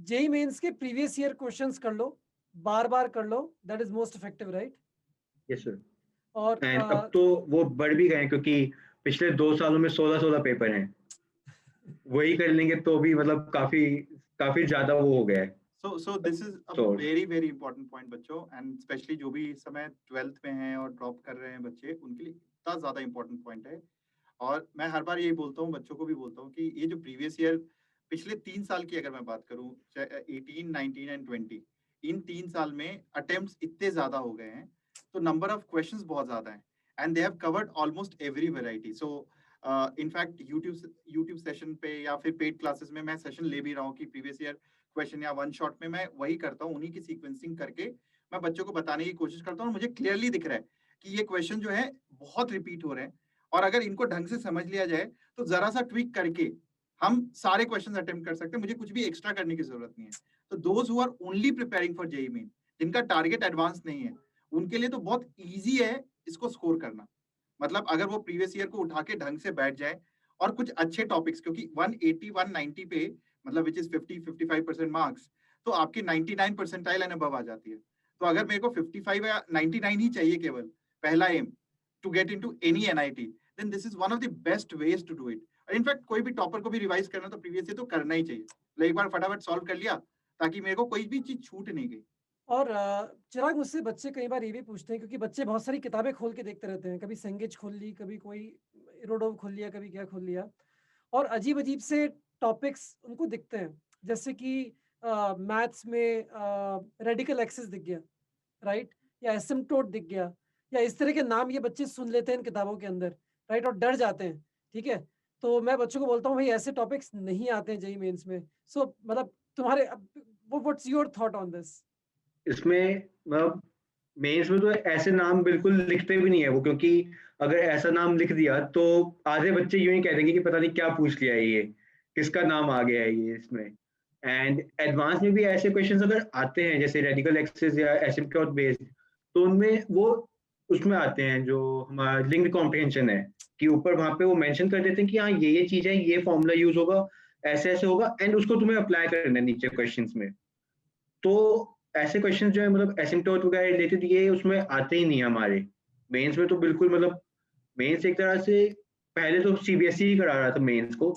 जेई मेंस के प्रीवियस ईयर क्वेश्चंस कर लो, बार-बार कर लो, that is most effective, right? Yes sir. और एंड अब तो वो बढ़ भी गए हैं क्योंकि पिछले 2 सालों में 16-16 पेपर हैं। वही कर लेंगे तो भी मतलब काफी काफी ज्यादा वो हो गया है। So this is a Source. very important point बच्चों, and especially जो भी इस समय 12th में हैं और ड्रॉप कर रहे हैं बच्चे, उनके लिए इतना ज्यादा important point है। और मैं हर बार यही बोलता हूँ, बच्चों को भी बोलता हूँ कि ये जो प्रीवियस ईयर पिछले 3 साल की अगर मैं बात करूँ, 18, 19 एंड 20, इन 3 साल में अटेम्प्ट्स इतने ज्यादा हो गए हैं, तो नंबर ऑफ क्वेश्चंस बहुत ज्यादा हैं, and they have covered almost every variety. So in fact YouTube session पे या फिर पेड क्लासेस में मैं सेशन ले भी रहा हूँ कि प्रीवियस ईयर क्वेश्चन या वन शॉट में मैं वही करता हूँ, उन्हीं की सीक्वेंसिंग करके मैं बच्चों को बताने की कोशिश करता हूँ, और मुझे क्लियरली दिख रहा है कि ये क्वेश्चन जो है बहुत रिपीट हो रहे हैं, और अगर इनको ढंग से समझ लिया जाए तो जरा सा ट्विक करके हम सारे क्वेश्चंस अटेम्प्ट कर सकते हैं, मुझे कुछ भी एक्स्ट्रा करने की जरूरत नहीं है। तो those who are only preparing for JEE Main, जिनका टारगेट एडवांस नहीं है, उनके लिए तो बहुत इजी है इसको स्कोर करना। मतलब अगर वो प्रीवियस ईयर को उठा के ढंग से बैठ जाए और कुछ अच्छे टॉपिक्स, क्योंकि 180 190 पे मतलब विच इज 50-55% मार्क्स, तो आपकी 99 परसेंटाइल एंड अबव आ जाती है। तो अगर मेरे को 55 या 99 ही चाहिए केवल पहला aim to get into any NIT, then this is one of the best ways to do it. और इनफैक्ट कोई भी टॉपर को भी रिवाइज करना तो प्रीवियस ईयर तो करना ही चाहिए, मतलब एक बार फटाफट सॉल्व कर लिया ताकि मेरे को कोई भी चीज छूट नहीं गई। और चिराग, मुझसे बच्चे कई बार ये भी पूछते हैं, क्योंकि बच्चे बहुत सारी किताबें खोल के देखते रहते हैं, कभी सेंगेज खोल ली, कभी कोई इरोडोव खोल लिया, कभी क्या खोल लिया, और अजीब अजीब से टॉपिक्स उनको दिखते हैं, जैसे कि मैथ्स में रेडिकल एक्सिस दिख गया, राइट, या एसिम्प्टोट दिख गया, या इस तरह के नाम ये बच्चे सुन लेते हैं इन किताबों के अंदर, राइट, और डर जाते हैं। ठीक है, तो मैं बच्चों को बोलता हूँ भाई ऐसे टॉपिक्स नहीं आते हैं जेईई मेंस में। सो मतलब तुम्हारे what's your thought on this? इसमें मतलब मेंस में तो ऐसे नाम बिल्कुल लिखते भी नहीं है वो, क्योंकि अगर ऐसा नाम लिख दिया तो आधे बच्चे यूं ही कह देंगे कि पता नहीं क्या पूछ लिया है ये, किसका नाम आ गया है ये इसमें। एंड एडवांस में भी ऐसे क्वेश्चंस अगर आते हैं जैसे रेडिकल एक्सिस या एसिम्प्टोट बेस्ड, तो उनमें वो उसमें आते हैं जो हमारा लिंक्ड कॉम्प्रिहेंशन है, कि ऊपर वहां पे वो मेंशन कर देते हैं कि हाँ ये चीज है, ये फॉर्मूला यूज होगा, ऐसे ऐसे होगा, एंड उसको तुम्हें अप्लाई करना है नीचे क्वेश्चंस में। तो ऐसे क्वेश्चन जो है मतलब एसिम्प्टोट वगैरह रिलेटेड ये उसमें आते ही नहीं हमारे मेंस में। तो बिल्कुल मतलब मेंस एक तरह से पहले तो सीबीएसई ही करा रहा था मेंस को,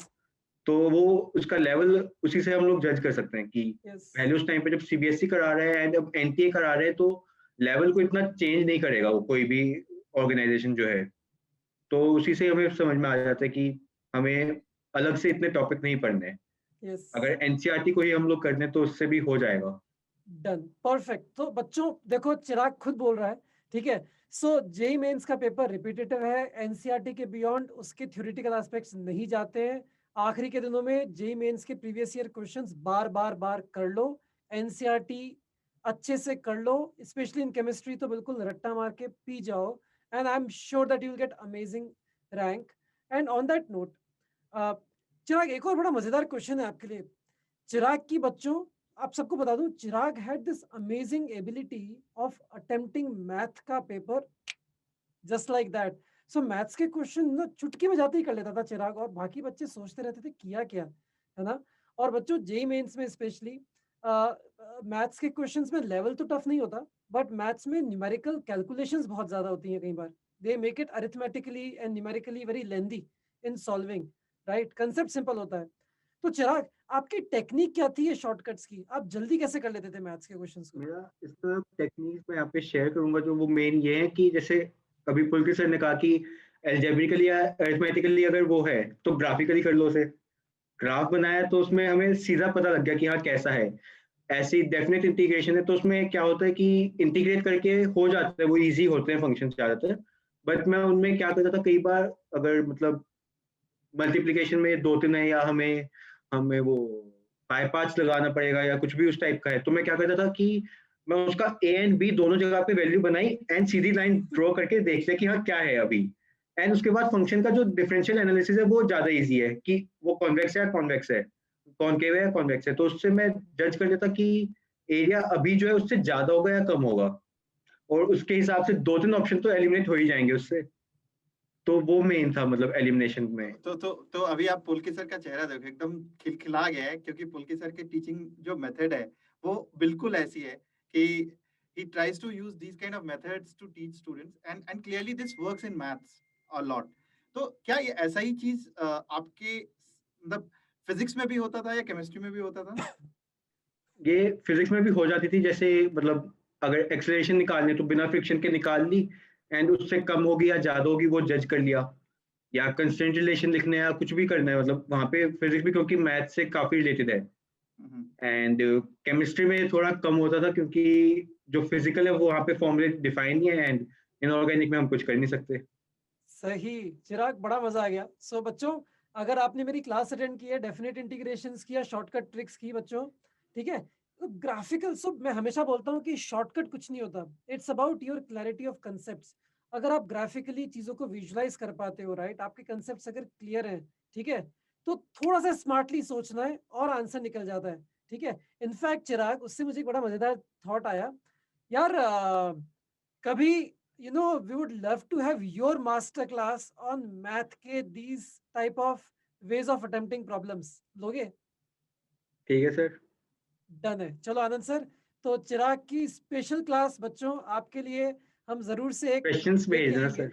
तो वो उसका लेवल उसी से हम लोग जज कर सकते हैं कि यस, पहले उस टाइम पे जब सीबीएसई करा रहे हैं एंड अब एनटीए करा रहे हैं, तो लेवल को इतना चेंज नहीं करेगा वो कोई भी ऑर्गेनाइजेशन जो है। तो उसी से हमें समझ में आ जाता है कि हमें अलग से इतने टॉपिक नहीं पढ़ने हैं। यस, अगर एनसीईआरटी को ही हम लोग कर दें तो उससे भी हो जाएगा। Done, perfect. तो बच्चों देखो, चिराग खुद बोल रहा है, ठीक है, सो जेईई मेंस का पेपर रिपीटेटिव है, एनसीईआरटी के बियॉन्ड उसके थ्योरेटिकल एस्पेक्ट्स नहीं जाते हैं। आखिरी के दिनों में जेईई मेंस के प्रीवियस ईयर क्वेश्चंस बार बार बार कर लो, एनसीईआरटी अच्छे से कर लो, स्पेशली इन केमिस्ट्री तो बिल्कुल रट्टा मार के पी जाओ, and I am sure that you will get amazing rank. And on that note, Chirag, एक और बड़ा मजेदार क्वेश्चन है आपके लिए। चिराग की बच्चों, आप सबको बता दूं, Chirag had this amazing ability of attempting math का paper just like that. So maths के क्वेश्चन ना चुटकी बजाते ही कर लेता था चिराग, और बाकी बच्चे सोचते रहते थे किया क्या, है ना। और बच्चों जेईई मेंस में स्पेशली मैथ्स के क्वेश्चंस में लेवल तो टफ नहीं होता, बट मैथ्स में न्यूमेरिकल कैलकुलेशंस बहुत ज्यादा होती हैं कई बार, they make it arithmetically and numerically very lengthy in solving, right, concept simple होता है। तो चिराग, आपकी टेक्निक क्या थी ये शॉर्टकट्स की? आप जल्दी कैसे कर लेते थे मैथ्स के क्वेश्चंस को? मेरा इसका टेक्निक मैं यहाँ पे शेयर करूंगा, जो वो मेन ये है कि जैसे अभी पुलकित सर ने कहा कि एल्जेब्रिकली या अरिथमेटिकली अगर वो है तो ग्राफिकली कर लो उसे। ग्राफ बनाया तो उसमें हमें सीधा पता लग गया कि हाँ कैसा है। ऐसी डेफिनेट इंटीग्रेशन है तो उसमें क्या होता है कि इंटीग्रेट करके हो जाता है, वो इजी होते हैं फंक्शन ज्यादातर। बट मैं उनमें क्या करता था कई बार, अगर मतलब मल्टीप्लिकेशन में 2-3 है या हमें हमें वो बाय पार्ट्स लगाना पड़ेगा या कुछ भी उस टाइप का है, तो मैं क्या करता था कि मैं उसका ए एंड बी दोनों जगह पे वैल्यू बनाई एंड सीधी लाइन ड्रॉ करके देख लिया कि हाँ क्या है अभी। एंड उसके बाद फंक्शन का जो डिफरेंशियल एनालिसिस है वो ज्यादा इजी है कि वो कॉन्वेक्स है या कॉन्वेक्स है, कॉनकेव है या कॉन्वेक्स है। तो उससे मैं जज कर लेता कि एरिया अभी जो है उससे ज्यादा होगा या कम होगा, और उसके हिसाब से 2-3 ऑप्शन तो एलिमिनेट हो ही जाएंगे उससे। तो वो मेन था मतलब एलिमिनेशन में। तो अभी आप पुलकित सर का चेहरा देखो, एकदम खिलखिला गया है, क्योंकि पुलकित सर की टीचिंग जो मेथड है वो बिल्कुल ऐसी है कि he tries to use these kind of methods to teach students and clearly this works in maths a lot. तो क्या ये ऐसा ही चीज आपके मतलब फिजिक्स में भी होता था या केमिस्ट्री में भी होता था? ये फिजिक्स में भी हो जाती थी, जैसे मतलब अगर एक्सेलरेशन निकालनी है तो बिना फ्रिक्शन के निकाल ली, एंड उससे कम होगी या ज्यादा होगी वो जज कर लिया, या कंस्टेंट रिलेशन लिखना है या कुछ भी करना है, मतलब वहाँ पे फिजिक्स भी क्योंकि मैथ से काफी रिलेटेड है। एंड केमिस्ट्री में थोड़ा कम होता था क्योंकि जो फिजिकल है वो वहाँ पे फॉर्मूले डिफाइन नहीं है, एंड इनऑर्गेनिक में हम कुछ कर नहीं सकते। सही चिराग, बड़ा मजा आ गया। सो बच्चों, अगर आपने मेरी क्लास अटेंड की है, डेफिनेट इंटीग्रेशंस किया, शॉर्टकट ट्रिक्स की बच्चों, ठीक है, तो ग्राफिकल, सो मैं हमेशा बोलता हूँ कि शॉर्टकट कुछ नहीं होता, it's about your clarity of concepts. अगर आप ग्राफिकली चीजों को विजुलाइज कर पाते हो, राइट, आपके कंसेप्ट्स अगर क्लियर हैं, ठीक है, तो थोड़ा सा स्मार्टली सोचना है और आंसर निकल जाता है, ठीक है। इनफैक्ट चिराग, उससे मुझे एक बड़ा मजेदार थॉट आया यार, कभी we would love to have your master class on math के these type of ways of attempting problems। लोगे? ठीक है सर। डन है। चलो आनंद सर, तो चिराग की स्पेशल क्लास बच्चों आपके लिए हम जरूर से एक क्वेश्चंस लेके भेज देना आएंगे। सर,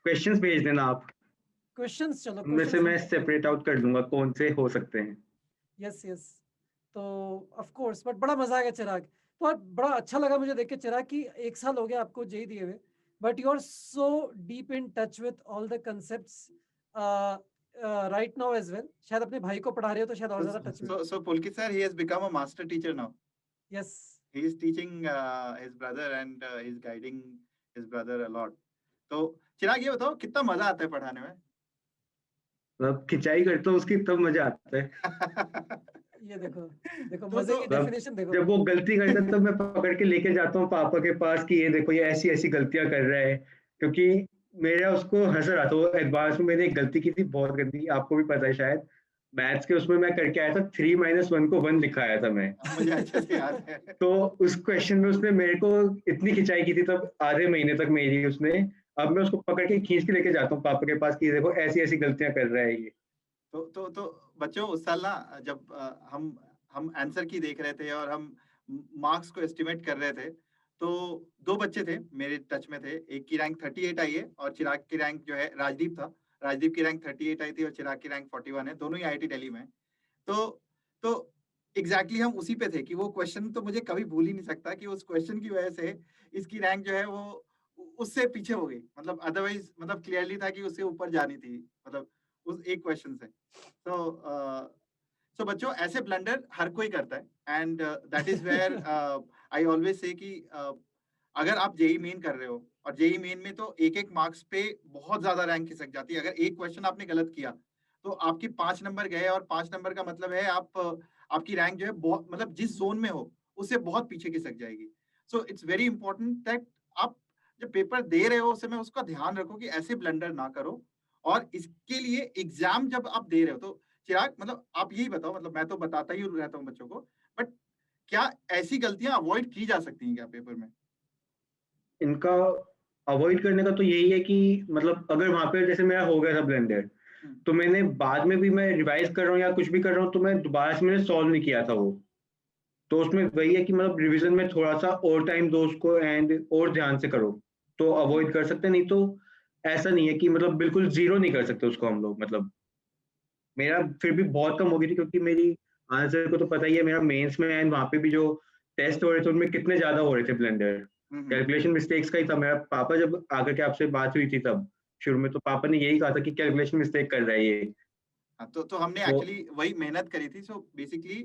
क्वेश्चंस भेज देना आप, क्वेश्चंस, चलो उनमें से क्वेश्चंस मैं सेपरेट आउट कर दूंगा कौन से हो सकते हैं। Yes yes. तो ऑफ कोर्स, बट बड़ा मजा आएगा चिराग। तो और बड़ा अच्छा लगा मुझे देख के चिराग कि 1 साल हो गया आपको जेई दिए हुए, but you are so deep in touch with all the concepts right now as well. शायद अपने भाई को पढ़ा रहे हो तो शायद और ज्यादा टच में। So Pulkit sir, he has become a master teacher now. Yes He is teaching his brother and he's guiding his brother a lot. तो चिराग ये बताओ, कितना मजा आता है पढ़ाने में? मतलब खिंचाई करता हूँ उसकी तब मजा आता है। ये देखो, देखो तो मजे की मतलब डेफिनेशन देखो। जब वो गलती करता है तब मैं पकड़ के लेके जाता हूँ पापा के पास कि ये देखो ये ऐसी ऐसी गलतियां कर रहा है, क्योंकि मेरा उसको हंसा रहा था। वो एडवांस में मैंने एक गलती की थी बहुत गंदी, आपको भी पता है शायद, मैथ्स के उसमें मैं करके आया था 3 - 1 को 1 लिखाया था मैं। मुझे अच्छे से याद है। तो उस क्वेश्चन में उसने मेरे को इतनी खिंचाई की थी तब, आधे महीने तक मेरी उसने। अब मैं उसको पकड़ के खींच के लेके जाता हूँ पापा के पास कि ये देखो ऐसी ऐसी गलतियां कर रहा है ये। तो बच्चों, उस साल ना जब हम आंसर की देख रहे थे और हम मार्क्स को एस्टिमेट कर रहे थे, तो दो बच्चे थे मेरे टच में थे। एक की रैंक 38 आई है और चिराग की रैंक जो है, राजदीप था, राजदीप की रैंक 38 आई थी और चिराग की रैंक 41 है। दोनों ही आईआईटी दिल्ली में हैं। तो एग्जैक्टली हम उसी पे थे कि वो क्वेश्चन तो मुझे कभी भूल ही नहीं सकता कि उस क्वेश्चन की वजह से इसकी रैंक जो है वो उससे पीछे हो गई। मतलब अदरवाइज मतलब क्लियरली था कि उससे ऊपर जानी थी, मतलब उस एक क्वेश्चन से। सो बच्चों, ऐसे ब्लंडर हर कोई करता है and that is where I always say कि अगर आप जेई मेन कर रहे हो और जेई मेन में तो एक एक मार्क्स पे बहुत ज्यादा रैंक खिसक जाती है। अगर एक क्वेश्चन आपने गलत किया तो आपके 5 नंबर गए, और 5 नंबर का मतलब है आप आपकी रैंक जो है बहुत, मतलब जिस जोन में हो उससे बहुत पीछे खिसक जाएगी। So it's very important that आप जब पेपर दे रहे हो उस समय उसका ध्यान रखो कि ऐसे ब्लंडर ना करो। और इसके लिए एग्जाम जब आप दे रहे हो तो चिराग, मतलब आप यही बताओ, मतलब मैं तो बताता ही रहता हूँ बच्चों को, बट क्या ऐसी गलतियां अवॉइड की जा सकती हैं क्या पेपर में? इनका अवॉइड करने का तो यही है कि मतलब अगर वहां पे जैसे मेरा हो गया था ब्लेंडर, तो मैंने बाद में भी मैं रिवाइज कर रहा हूँ या कुछ भी कर रहा हूँ तो मैं दोबारा से मैंने सॉल्व नहीं किया था वो। तो उसमें वही है कि मतलब रिवीजन में थोड़ा सा और टाइम दो उसको, एंड और ध्यान से करो तो अवॉइड कर सकते हैं। नहीं तो ऐसा नहीं है कि मतलब बिल्कुल जीरो नहीं कर सकते उसको हम लोग। मतलब मेरा फिर भी बहुत कम हो गई थी क्योंकि मेरी आंसर को तो पता ही है, मेरा मेंस में एंड वहाँ पे भी जो टेस्ट हो रहे थे उनमें कितने ज्यादा हो रहे थे ब्लेंडर। कैलकुलेशन मिस्टेक्स का ही था। मेरा पापा जब आकर के आपसे बात हुई थी तब शुरू में, तो पापा ने यही कहा था कि कैलकुलेशन मिस्टेक कर रहा है ये। हाँ, तो हमने तो एक्चुअली वही मेहनत करी थी। सो बेसिकली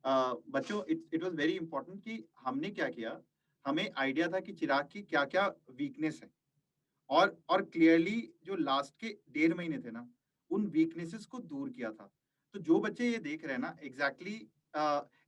बच्चों, इट वाज वेरी इंपॉर्टेंट कि हमने क्या किया, हमें आइडिया था कि चिराग की क्या क्या वीकनेस है, और क्लियरली जो लास्ट के 1.5 महीने थे ना, उन वीकनेसेस को दूर किया था। तो जो बच्चे ये देख रहे हैं ना, एग्जैक्टली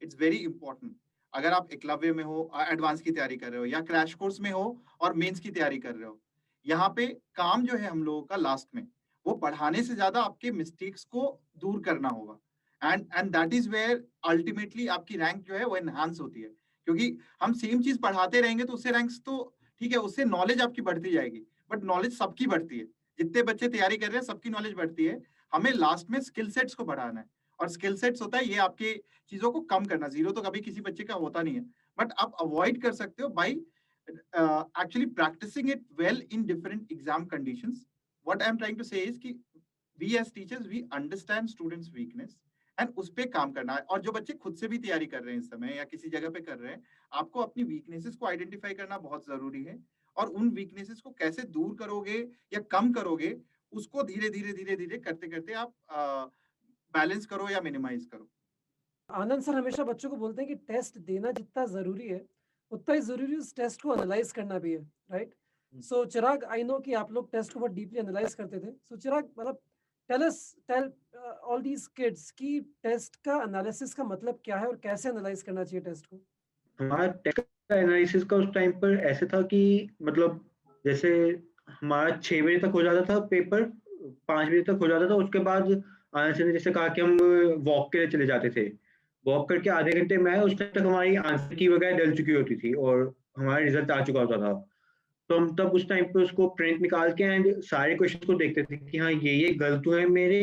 इट्स वेरी इंपॉर्टेंट। अगर आप एकलव्य में हो, एडवांस की तैयारी कर रहे हो, या क्रैश कोर्स में हो और मेंस की तैयारी कर रहे हो, यहाँ पे काम जो है हम लोगों का लास्ट में, वो पढ़ाने से ज्यादा आपके मिस्टेक्स को दूर करना होगा। And that is where ultimately आपकी रैंक जो है वो एनहांस होती है। क्योंकि हम सेम चीज पढ़ाते रहेंगे तो उससे रैंक्स तो ठीक है, उससे नॉलेज आपकी बढ़ती जाएगी, बट नॉलेज सबकी बढ़ती है। जितने बच्चे तैयारी कर रहे हैं सबकी नॉलेज बढ़ती है। हमें लास्ट में स्किल सेट्स को बढ़ाना है, और स्किल सेट्स होता है ये आपके चीजों को कम करना। जीरो तो कभी किसी बच्चे का होता नहीं है, बट आप अवॉइड कर सकते हो by actually practicing it well in different exam conditions. What I am trying to say is कि we as teachers we understand students weakness and उस पे काम करना है। और जो बच्चे खुद से भी तैयारी कर रहे हैं इस समय या किसी जगह पे कर रहे हैं, आपको अपनी वीकनेसेस को आइडेंटिफाई करना बहुत जरूरी है, और उन वीकनेसेस को कैसे दूर करोगे या कम करोगे, उसको धीरे धीरे धीरे धीरे करते करते आप बैलेंस करो या मिनिमाइज करो। आनंद सर हमेशा बच्चों को बोलते हैं कि टेस्ट देना जितना जरूरी है उतना ही जरूरी उस टेस्ट को एनालाइज करना भी है, right? So Chirag, I know कि आप लोग टेस्ट को बहुत डीपली एनालाइज करते थे। सो चिराग, मतलब टेल ऑल दीज किड्स कि टेस्ट का एनालिसिस का मतलब क्या है और कैसे एनालाइज करना चाहिए टेस्ट को। हमारा टेस्ट का एनालिसिस का उस टाइम पर ऐसे था कि मतलब जैसे हमारा 6 बजे तक हो जाता था पेपर, 5 बजे तक हो जाता था। उसके बाद आनंद सर ने जैसे कहा कि हम वॉक के लिए चले जाते थे। वॉक करके आधे घंटे में आए, उस टाइम तक हमारी आंसर की वगैरह डल चुकी होती थी और हमारा रिजल्ट आ चुका होता था। तो हम तब उस टाइम पे उसको प्रिंट निकाल के एंड सारे क्वेश्चन को देखते थे कि हाँ ये गलत हुए हैं मेरे,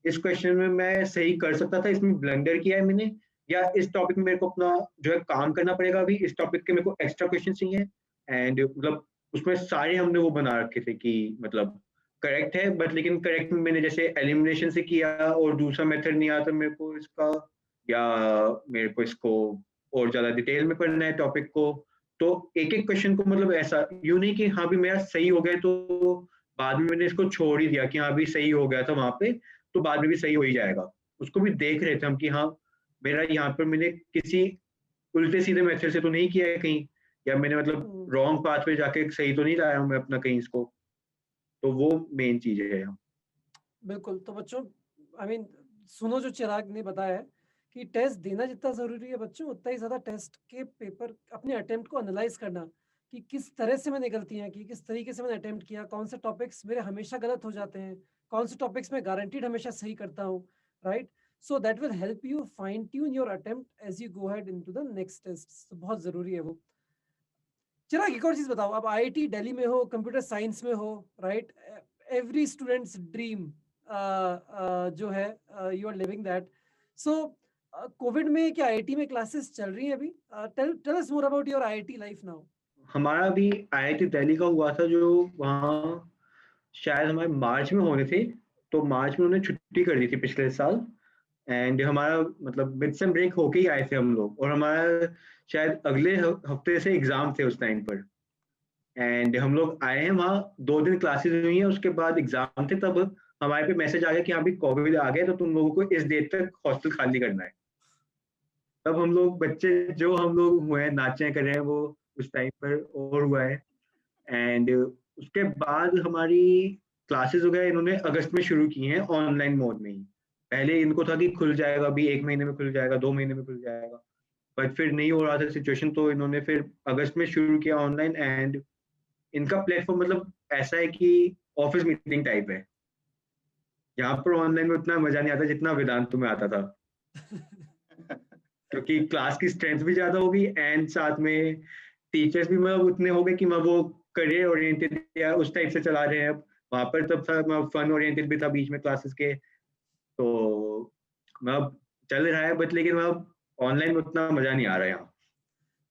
इस क्वेश्चन में मैं सही कर सकता था, इसमें ब्लंडर किया है मैंने, या इस टॉपिक में मेरे को अपना जो है काम करना पड़ेगा अभी, इस टॉपिक के मेरे को एक्स्ट्रा क्वेश्चन चाहिए। एंड मतलब उसमें सारे हमने वो बना रखे थे कि मतलब करेक्ट है, बट लेकिन करेक्ट में मैंने जैसे एलिमिनेशन से किया और दूसरा मेथड नहीं आता मेरे को इसका, या मेरे को इसको और ज्यादा डिटेल में पढ़ना है टॉपिक को। तो एक एक क्वेश्चन को मतलब ऐसा यूं नहीं कि हाँ भी मेरा सही हो गया तो बाद में मैंने इसको छोड़ ही दिया कि हाँ भी सही हो गया था वहां पे तो बाद में भी सही हो ही जाएगा। उसको भी देख रहे थे हम कि हाँ मेरा यहाँ पर मैंने किसी उल्टे सीधे मेथड से तो नहीं किया है कहीं, या मैंने मतलब रॉन्ग पाथ पे जाके सही तो नहीं लाया हूँ मैं अपना कहीं इसको। तो वो मेन चीज है। बिल्कुल। तो बच्चों, आई मीन सुनो जो चिराग ने बताया है कि टेस्ट देना जितना जरूरी है बच्चों, उतना ही ज्यादा टेस्ट के पेपर अपने अटेम्प्ट को एनालाइज करना कि किस तरह से मैंने गलतियां की, किस तरीके से मैंने अटेम्प्ट किया, कौन से टॉपिक्स मेरे हमेशा गलत हो जाते हैं, कौन से टॉपिक्स में गारंटीड हमेशा सही करता हूँ, right? So that will help you fine tune your attempt as you go head into the next test. तो बहुत जरूरी है वो। चिराग, एक और चीज बताओ, आप आईआईटी दिल्ली में हो, कंप्यूटर साइंस में हो, राइट? एवरी स्टूडेंट्स ड्रीम जो है, you are living that. So Covid में क्या आईआईटी में क्लासेस चल रही हैं अभी? Tell us more about your IIT life now. हमारा अभी आईआईटी दिल्ली का हुआ था जो वहाँ शायद हमारे मार्च में होने थे, तो मार्च में उन्होंने छुट्टी कर दी थी पिछले साल। एंड हमारा मतलब मिड सेम ब्रेक होके ही आए थे हम लोग, और हमारा शायद अगले हफ्ते से एग्जाम थे उस टाइम पर। एंड हम लोग आए हैं वहाँ, 2 दिन क्लासेस हुई हैं, उसके बाद एग्जाम थे। तब हमारे पे मैसेज आ गया कि अभी कोविड आ गया तो तुम लोगों को इस डेट तक हॉस्टल खाली करना है। तब हम लोग बच्चे जो हम लोग हुए हैं नाचे कर रहे हैं वो उस टाइम पर और हुआ है। एंड उसके बाद हमारी क्लासेस वगैरह इन्होंने अगस्त में शुरू की हैं ऑनलाइन मोड में ही। पहले इनको था कि खुल जाएगा, अभी 1 महीने में खुल जाएगा, 2 महीने में खुल जाएगा, बट फिर नहीं हो रहा था सिचुएशन, तो इन्होंने फिर अगस्त में शुरू किया ऑनलाइन। एंड इनका प्लेटफॉर्म मतलब ऐसा है कि ऑफिस मीटिंग टाइप है, यहाँ पर ऑनलाइन में उतना मजा नहीं आता जितना वेदांत में आता था, क्योंकि क्लास की स्ट्रेंथ भी ज्यादा होगी एंड साथ में टीचर्स भी मतलब उतने हो गए कि मैं वो करियर ओरिएंटेड या उस टाइप से चला रहे हैं। अब वहाँ पर तब था मैं फन ओरिएंटेड भी था बीच में क्लासेस के, तो मैं चल रहा है, बट लेकिन मैं ऑनलाइन में उतना मजा नहीं आ रहा है यहाँ।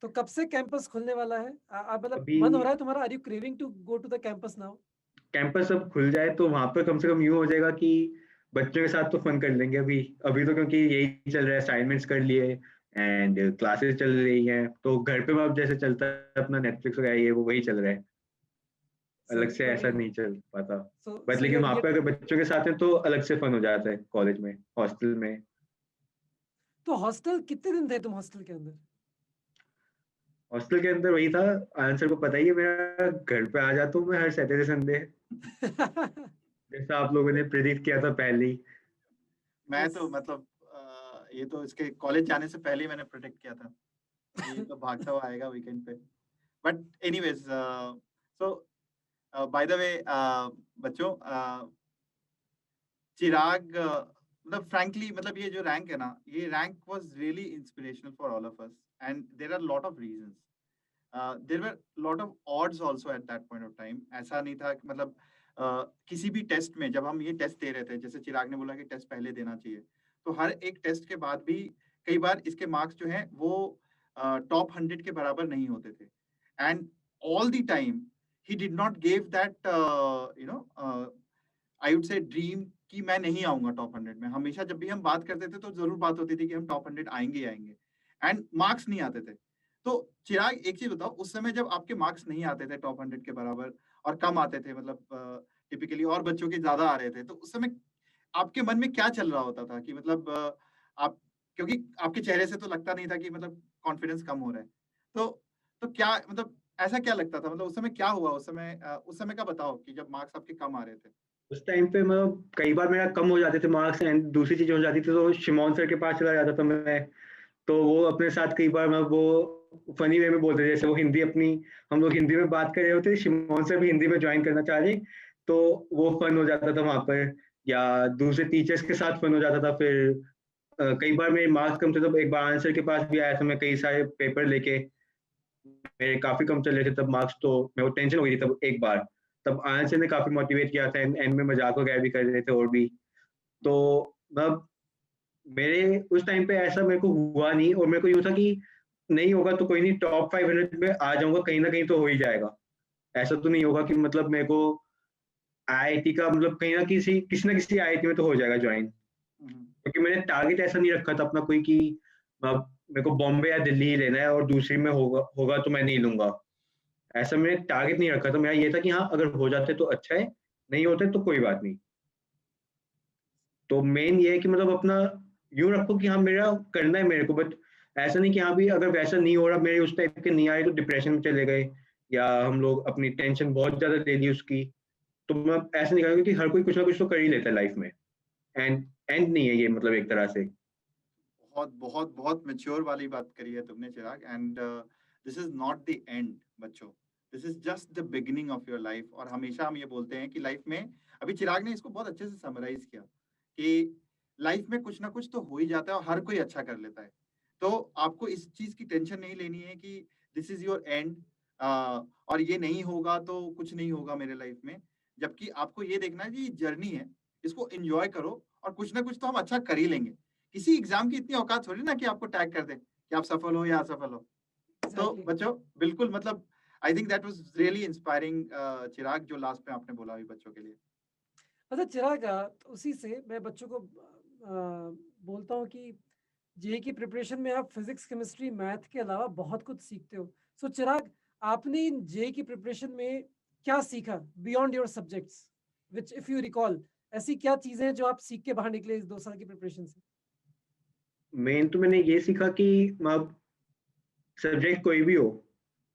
तो कब से कैंपस खुलने वाला है? मतलब अभी मन हो रहा है तुम्हारा? Are you craving to go to the campus now? Campus अब खुल जाए तो वहां पर कम से कम यूं हो जाएगा कि बच्चों के साथ तो फन कर लेंगे। अभी अभी तो क्योंकि यही चल रहा है, असाइनमेंट्स कर लिए एंड क्लासेस चल रही हैं, तो घर पे अब जैसे चलता है अपना नेटफ्लिक्स वगैरह ये वो वही चल रहा है, अलग सही। से तो ऐसा नहीं चल पाता। बट सो लेकिन वहां ये पे अगर बच्चों के साथ है तो अलग से फन हो जाता है कॉलेज में, हॉस्टल में। तो हॉस्टल कितने दिन थे तुम हॉस्टल के अंदर? हॉस्टल के अंदर वही था, आंसर को पता ही है मेरा, घर पे आ जाता हूँ मैं हर सैटरडे संडे, जैसा आप लोगों ने प्रेडिक्ट किया था पहले ही। मैं तो मतलब ये तो इसके कॉलेज जाने से पहले ही मैंने प्रोटेक्ट किया था कि ये तो भागता हुआ आएगा वीकेंड पे। But anyways, so by the way बच्चों, चिराग मतलब फ्रैंकली मतलब ये जो रैंक है ना, ये rank was really inspirational for all of us and there are lot of reasons. There were lot of odds also at that point of time. ऐसा नहीं था कि मतलब किसी भी टेस्ट में जब हम ये टेस्ट दे रहे थे, जैसे चिराग ने बोला कि टेस्ट पहले देना चाहिए, तो हर एक टेस्ट के बाद भी कई बार इसके मार्क्स जो हैं वो टॉप 100 के बराबर नहीं होते थे। And all the time he did not give that I would say dream कि मैं नहीं आऊंगा टॉप 100 में। हमेशा जब भी हम बात करते थे तो जरूर बात होती थी कि हम टॉप 100 आएंगे ही आएंगे, एंड मार्क्स नहीं आते थे। तो चिराग, एक चीज बताओ, उस समय जब आपके मार्क्स नहीं आते थे टॉप 100 के बराबर और कम आते थे, मतलब टिपिकली और बच्चों के ज्यादा आ रहे थे, तो उस समय आपके मन में क्या चल रहा होता था कि मतलब आप, क्योंकि आपके चेहरे से तो लगता नहीं था कि मतलब कॉन्फिडेंस कम हो रहा है, तो क्या मतलब ऐसा क्या लगता था, मतलब उस समय क्या हुआ, उस समय का बताओ कि जब मार्क्स आपके कम आ रहे थे। उस टाइम पे मतलब कई बार मेरा कम हो जाते थे मार्क्स एंड दूसरी चीजें हो जाती थी, तो शिमोन सर के पास चला जाता था मैं। तो वो अपने साथ कई बार मतलब वो फनी वे में बोलते थे, जैसे वो हिंदी अपनी, हम लोग हिंदी में बात कर रहे होते, शिमोन सर भी हिंदी में ज्वाइन करना चाह रहे, तो वो फन हो जाता था वहां पर। या दूसरे टीचर्स के साथ फन हो जाता था। फिर कई बार मेरे मार्क्स कम थे, तो एक बार आंसर के पास भी आया था मैं कई सारे पेपर लेके, मेरे काफी कम चल रहे थे तब मार्क्स, तो मेरे को टेंशन हो गई थी तब एक बार। तब आंसर ने काफी मोटिवेट किया था, एंड में मजाक वगैरह भी कर रहे थे और भी। तो मतलब मेरे उस टाइम पे ऐसा मेरे को हुआ नहीं, और मेरे को यूं था कि नहीं होगा तो कोई नहीं, टॉप 500 में आ जाऊंगा, कहीं ना कहीं तो हो ही जाएगा। ऐसा तो नहीं होगा कि मतलब मेरे को आईआईटी का मतलब कहीं ना किसी ना किसी आईआईटी में तो हो जाएगा ज्वाइन, क्योंकि मैंने टारगेट ऐसा नहीं रखा था अपना कोई कि अब मेरे को बॉम्बे या दिल्ली ही लेना है और दूसरी में होगा होगा तो मैं नहीं लूंगा। ऐसा मैंने टारगेट नहीं रखा था। मेरा ये था कि हाँ, अगर हो जाते तो अच्छा है, नहीं होते तो कोई बात नहीं। तो मेन ये है कि मतलब अपना यूं रखो कि हाँ मेरा करना है मेरे को, बट ऐसा नहीं कि हाँ भी अगर वैसा नहीं हो रहा, मेरे उस टाइप के नहीं आए तो डिप्रेशन में चले गए, या हम लोग अपनी टेंशन बहुत ज्यादा ले ली उसकी। तो मैं ऐसा नहीं करूँगा कि हर कोई कुछ ना कुछ तो कर ही लेता है लाइफ में, एंड एंड नहीं है ये, मतलब एक तरह से। बहुत बहुत बहुत मैच्योर वाली बात करी है तुमने Chirag. And this is not the end बच्चों, this is just the beginning of your life. और हमेशा हम ये बोलते हैं कि लाइफ में, अभी चिराग ने इसको बहुत अच्छे से समराइज किया कि लाइफ में कुछ ना कुछ तो हो ही जाता है और हर कोई अच्छा कर लेता है। तो आपको इस चीज की टेंशन नहीं लेनी है कि दिस इज योर एंड, और ये नहीं होगा तो कुछ नहीं होगा मेरे लाइफ में। जबकि आपको ये देखना है कि ये जर्नी है, इसको एंजॉय करो और कुछ ना कुछ तो हम अच्छा कर ही लेंगे। किसी एग्जाम की इतनी औकात थोड़ी ना कि आपको टैग कर दे कि आप सफल हो या असफल हो। तो एग्जैक्टली। बच्चों, बिल्कुल मतलब I think that was really inspiring Chirag, जो लास्ट में आपने बोला अभी बच्चों के लिए। अच्छा चिराग, तो उसी से मैं बच्चों को बोलता हूँ कि जेई की प्रिपरेशन में आप फिजिक्स केमिस्ट्री मैथ के अलावा बहुत कुछ सीखते हो। सो चिराग, आपने इन जेई की प्रिपरेशन में क्या सीखा beyond your subjects, which if you recall, ऐसी क्या चीजें हैं जो आप सीख के बाहर निकले इस 2 साल की प्रिपरेशन से? मेन तो मैंने ये सीखा कि अब सब्जेक्ट कोई भी हो,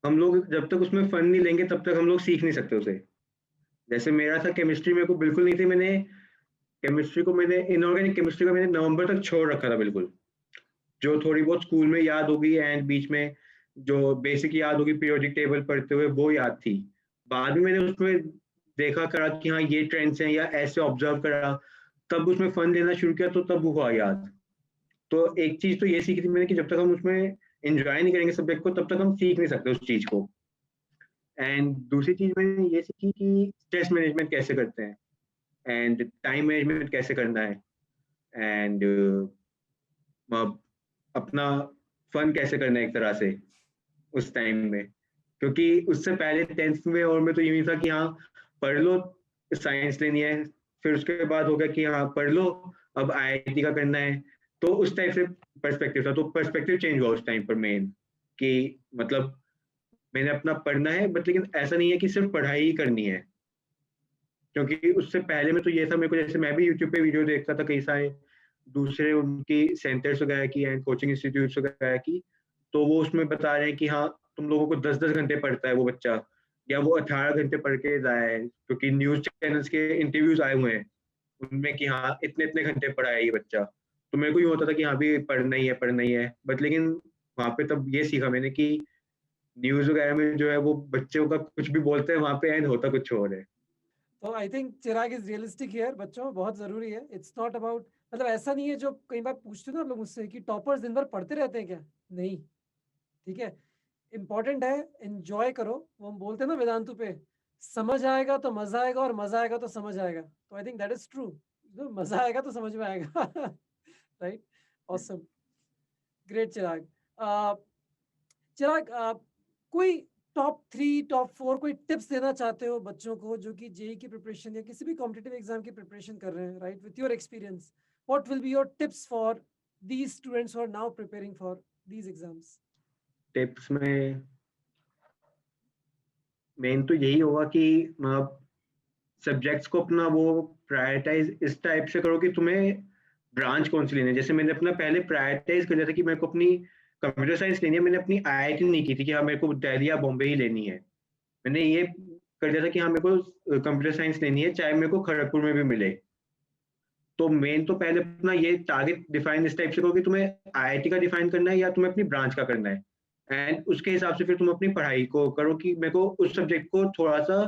हम लोग जब तक उसमें फन नहीं लेंगे तब तक हम लोग सीख नहीं सकते उसे। जैसे मेरा था केमिस्ट्री, मेरे को बिल्कुल नहीं थी, मैंने केमिस्ट्री को, मैंने इनऑर्गेनिक केमिस्ट्री का मैंने नवंबर तक छोड़ रखा था बिल्कुल। जो थोड़ी बहुत स्कूल में याद होगी एंड बीच में जो बेसिक याद होगी पीरियोडिक टेबल पढ़ते हुए, वो याद थी। बाद में मैंने उसमें देखा करा कि हाँ ये ट्रेंड्स हैं, या ऐसे ऑब्जर्व करा, तब उसमें फन लेना शुरू किया, तो तब हुआ याद। तो एक चीज तो ये सीखी थी मैंने कि जब तक हम उसमें एंजॉय नहीं करेंगे सब्जेक्ट को, तब तक हम सीख नहीं सकते उस चीज को। एंड दूसरी चीज मैंने ये सीखी कि स्ट्रेस मैनेजमेंट कैसे करते हैं, एंड टाइम मैनेजमेंट कैसे करना है, एंड अपना फन कैसे करना है एक तरह से उस टाइम में। क्योंकि उससे पहले 10th में और में तो यूं ही था कि हाँ पढ़ लो, साइंस लेनी है, फिर उसके बाद हो गया कि हाँ पढ़ लो, अब आईआईटी का करना है। तो उस टाइप से पर्सपेक्टिव था, तो पर्सपेक्टिव चेंज हुआ उस टाइम पर मेन, कि मतलब मैंने अपना पढ़ना है, बट लेकिन ऐसा नहीं है कि सिर्फ पढ़ाई ही करनी है। क्योंकि उससे पहले में तो ये था मेरे को, जैसे मैं भी यूट्यूब पे वीडियो देखता था कई सारे दूसरे उनकी सेंटर्स वगैरह की एंड कोचिंग इंस्टीट्यूट्स वगैरह की, तो वो उसमें बता रहे हैं कि हाँ तुम लोगों को 10-10 घंटे पढ़ता है वो बच्चा, या वो 18 घंटे पढ़ के जाए है, क्योंकि न्यूज चैनल्स के इंटरव्यूज आए हुए हैं उनमें कि हाँ इतने इतने घंटे पढ़ा है ये बच्चा। तो मेरे को ये होता था कि हाँ भी पढ़ना ही है, बट लेकिन वहाँ पे तब ये सीखा मैंने कि न्यूज वगैरह में जो है वो बच्चों का कुछ भी बोलते हैं वहाँ पे, एंड होता कुछ और है। तो I think Chirag is realistic here बच्चों, बहुत जरूरी है। इट्स नॉट अबाउट, मतलब ऐसा नहीं है जो कई बार पूछते हो ना लोग मुझसे कि टॉपर्स दिन भर पढ़ते रहते हैं क्या? नहीं, ठीक है। इम्पोर्टेंट है, एंजॉय करो। वो हम बोलते हैं ना वेदांतु पे, समझ आएगा तो मजा आएगा और मजा आएगा तो समझ आएगा। तो आई थिंक दैट इज ट्रू, मजा आएगा तो समझ में आएगा। राइट, ऑसम, ग्रेट चिराग। अ, चिराग, कोई टॉप 3 टॉप 4 कोई टिप्स देना चाहते हो बच्चों को जो कि जेई की प्रिपरेशन या किसी भी कॉम्पिटिटिव एग्जाम की प्रिपरेशन कर रहे हैं, right, with your experience, what will be your tips for these students who are now preparing for these exams? Tips में मेन तो यही होगा कि मतलब सब्जेक्ट्स को अपना वो प्रायोरिटाइज इस टाइप से करो कि तुम्हें ब्रांच कौन सी लेनी है। जैसे मैंने अपना पहले प्रायोरिटाइज कर लिया था कि मेरे को अपनी कंप्यूटर साइंस लेनी है, मैंने अपनी आईआईटी नहीं की थी कि हाँ मेरे को दिल्ली या बॉम्बे ही लेनी है। मैंने ये कर दिया था कि हाँ मेरे को कंप्यूटर साइंस लेनी है चाहे मेरे को खड़गपुर में भी मिले। तो मेन तो पहले अपना ये टारगेट डिफाइन इस टाइप से करो कि तुम्हें आईआईटी का डिफाइन करना है या तुम्हें अपनी ब्रांच का करना है, एंड उसके हिसाब से फिर तुम अपनी पढ़ाई को करो कि मेरे को उस सब्जेक्ट को थोड़ा सा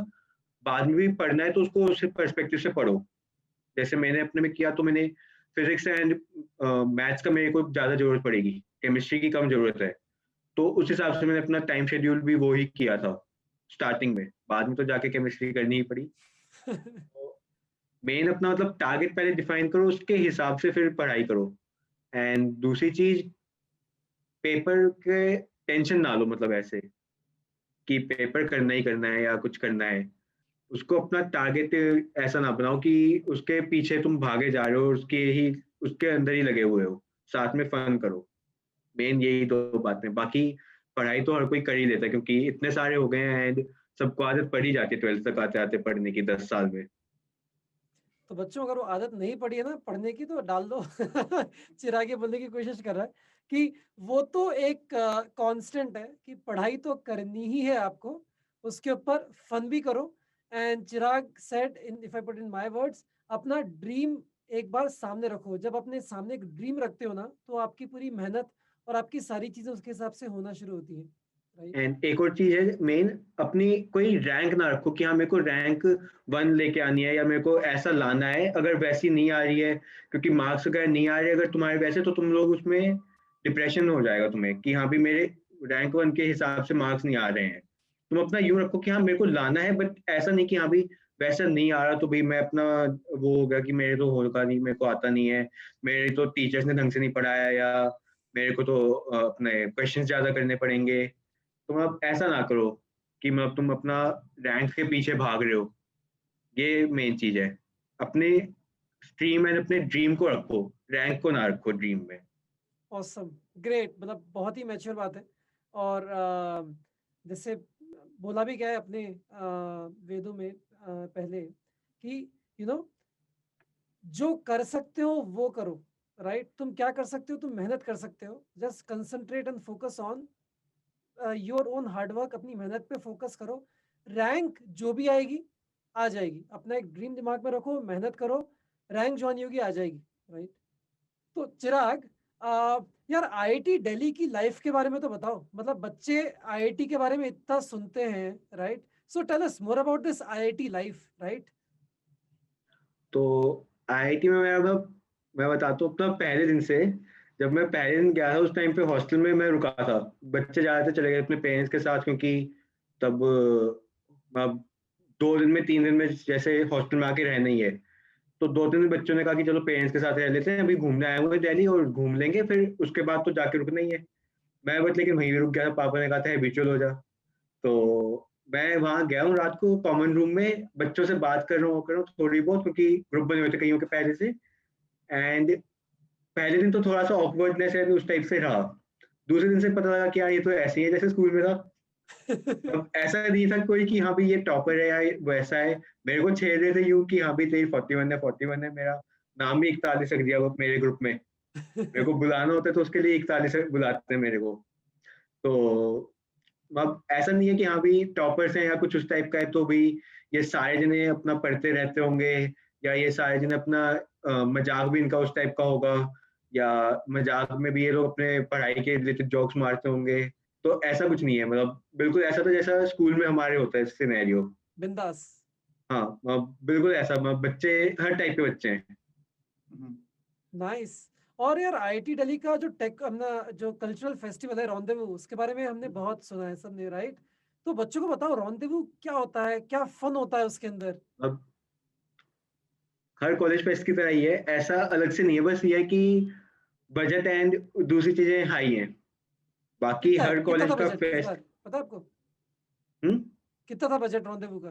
बाद में भी पढ़ना है तो उसको उस पर्सपेक्टिव से पढ़ो। जैसे मैंने अपने में किया तो मैंने फिजिक्स एंड मैथ्स का मेरे को ज्यादा जरूरत पड़ेगी, केमिस्ट्री की कम जरूरत है। तो उस हिसाब से मैंने अपना टाइम शेड्यूल भी वो ही किया था स्टार्टिंग में, बाद में तो जाके केमिस्ट्री करनी ही पड़ी। मेन अपना मतलब टारगेट पहले डिफाइन करो, उसके हिसाब से फिर पढ़ाई करो। एंड दूसरी चीज, पेपर के टेंशन ना लो, मतलब ऐसे कि पेपर करना ही करना है या कुछ करना है। उसको अपना टारगेट ऐसा ना बनाओ कि उसके पीछे तुम भागे जा रहे हो, उसके अंदर ही लगे हुए हो। साथ में फन करो। मेन यही दो बातें, बाकी पढ़ाई तो हर कोई कर ही लेता है क्योंकि इतने सारे हो गए हैं एंड सबको आदत पड़ ही जाती है 12th तक आते आते पढ़ने की 10 साल में। तो बच्चों अगर वो आदत नहीं पड़ी है ना पढ़ने की तो डाल दो। चिराग ये बोलने की कोशिश कर रहा है कि वो तो एक कांस्टेंट है कि पढ़ाई तो करनी ही है आपको, उसके ऊपर फन भी करो। And Chirag said, in if I put in my words, अपना ड्रीम एक बार सामने रखो। जब अपने सामने एक ड्रीम रखते हो ना तो आपकी पूरी मेहनत और आपकी सारी चीजें उसके हिसाब से होना शुरू होती है, राइट? एंड एक और चीज है मेन, अपनी कोई रैंक ना रखो कि हाँ मेरे को रैंक 1 लेके आनी है या मेरे को ऐसा लाना है। अगर वैसी नहीं आ रही है क्योंकि मार्क्स अगर नहीं आ रहे अगर तुम्हारे वैसे, तो तुम लोग उसमें डिप्रेशन हो जाएगा तुम्हें कि हाँ भी मेरे रैंक 1 के हिसाब से मार्क्स नहीं आ रहे हैं। तुम अपना यूं रखो कि हाँ मेरे को लाना है, बट ऐसा नहीं कि हाँ भी वैसा नहीं आ रहा तो भाई मैं अपना वो हो गया कि मेरे तो होगा नहीं, मेरे को आता नहीं है, मेरे तो टीचर्स ने ढंग से नहीं पढ़ाया, या मेरे को तो अपने क्वेश्चन ज्यादा करने पड़ेंगे। तुम अब ऐसा ना करो कि मतलब तुम अपना रैंक के पीछे भाग रहे हो। ये मेन चीज है। अपने स्ट्रीम एंड अपने ड्रीम को रखो, रैंक को ना रखो ड्रीम में। ऑसम, ग्रेट, मतलब बहुत ही मैच्योर बात है। और जैसे बोला भी गया है अपने वेदों में पहले कि यू नो जो कर सकते हो वो करो, राइट? तुम क्या कर सकते हो? तुम मेहनत कर सकते हो। Just concentrate and focus on your own hard work, अपनी मेहनत पे फोकस करो। रैंक जो भी आएगी आ जाएगी। अपना एक ड्रीम दिमाग में रखो, मेहनत करो, रैंक जो आनी होगी आ जाएगी, राइट? तो चिराग, यार आईआईटी दिल्ली की लाइफ के बारे में तो बताओ। मतलब बच्चे आईआईटी के बारे में इतना सुनते हैं, right? So tell us more about this IIT life, right? तो आईआईटी में मैं बताता हूँ अपना पहले दिन से। जब मैं पहले दिन गया था उस टाइम पे हॉस्टल में मैं रुका था। बच्चे ज्यादातर चले गए अपने पेरेंट्स के साथ क्योंकि तब अब 2 दिन में 3 दिन में जैसे हॉस्टल में आके रहना ही है। तो 2 दिन बच्चों ने कहा कि चलो पेरेंट्स के साथ रह लेते हैं, अभी घूमने आए हुए हैं दिल्ली और घूम लेंगे फिर उसके बाद तो जाके रुकना ही है। मैं बस लेकिन वहीं भी रुक गया था, पापा ने कहा था हैबिचुअल हो जा। तो मैं वहां गया हूँ रात को कॉमन रूम में, बच्चों से बात कर रहा हूँ थोड़ी बहुत क्योंकि ग्रुप बने हुए थे कईयों के पहले से। एंड पहले दिन तो थोड़ा सा ऑकवर्डनेस है उस टाइप से रहा। दूसरे दिन से पता लगा कि यार ये तो ऐसे ही है जैसे स्कूल में था। अब ऐसा नहीं था कोई कि हाँ भाई ये टॉपर है या वैसा है। मेरे को छेड़ रहे थे यूं कि हाँ भाई तेरी 41 है 41 है, मेरा नाम भी 41 रख दिया वो मेरे ग्रुप में। मेरे को बुलाना होता है तो उसके लिए 41 बुलाते हैं मेरे को। तो अब ऐसा नहीं है कि हाँ भी टॉपर्स हैं या कुछ उस टाइप का है तो भी ये सारे जने अपना पढ़ते रहते होंगे, या ये सारे जने अपना मजाक भी इनका उस टाइप का होगा, या मजाक में भी ये लोग अपने पढ़ाई के रिलेटेड जोक्स मारते होंगे। तो ऐसा कुछ नहीं है, मतलब बिल्कुल ऐसा तो जैसा स्कूल में हमारे होता है सिनेरियो। बिंदास। हाँ बिल्कुल ऐसा, बच्चे हर टाइप के बच्चे हैं। हम्म। नाइस। और यार आईआईटी दिल्ली का जो टेक अपना जो कल्चरल फेस्टिवल है रॉन्डेवू, उसके बारे में हमने बहुत सुना है सबने, राइट? तो बच्चों को बताओ रॉन्डेवू क्या होता है, क्या फन होता है उसके अंदर? अब हर कॉलेज फेस्ट की तरह ही है, ऐसा अलग से नहीं है, बस ये है कि बजट एंड दूसरी चीजें हाई हैं। बाकी हर कितना था कॉलेज का बजट इस फेस्ट बार, पता है आपको? हम्म कितना था बजट रॉन्डेवू का?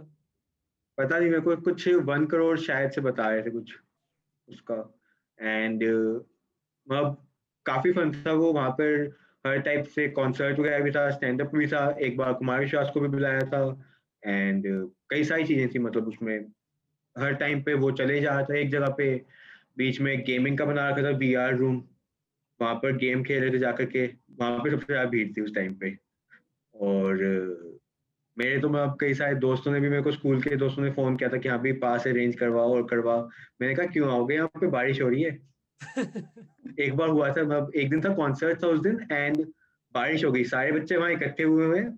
पता नहीं, मेरे को कुछ 1 करोड़ शायद से बता रहे थे कुछ उसका। एंड मतलब काफी फन था वो, वहां पर हर टाइप से कॉन्सर्ट वगैरह भी था, स्टैंड अप भी था, एक बार कुमार विश्वास को भी बुलाया था। एंड कई सारी चीजें थी, मतलब उसमें हर टाइम पे वो चले जा रहा था एक जगह पे। बीच में गेमिंग का बना रखा था VR रूम, वहां पर गेम खेल रहे थे जाकर के। वहां पे सबसे ज्यादा भीड़ थी उस टाइम पे। और मेरे तो मतलब कई सारे दोस्तों ने भी, मेरे को स्कूल के दोस्तों ने फोन किया था कि हाँ भी पास अरेंज करवाओ और करवाओ। मैंने कहा क्यों आओगे, यहाँ पे बारिश हो रही है। एक बार हुआ था, मतलब एक दिन था कॉन्सर्ट था उस दिन, एंड बारिश हो गई, सारे बच्चे वहां इकट्ठे हुए हुए हैं।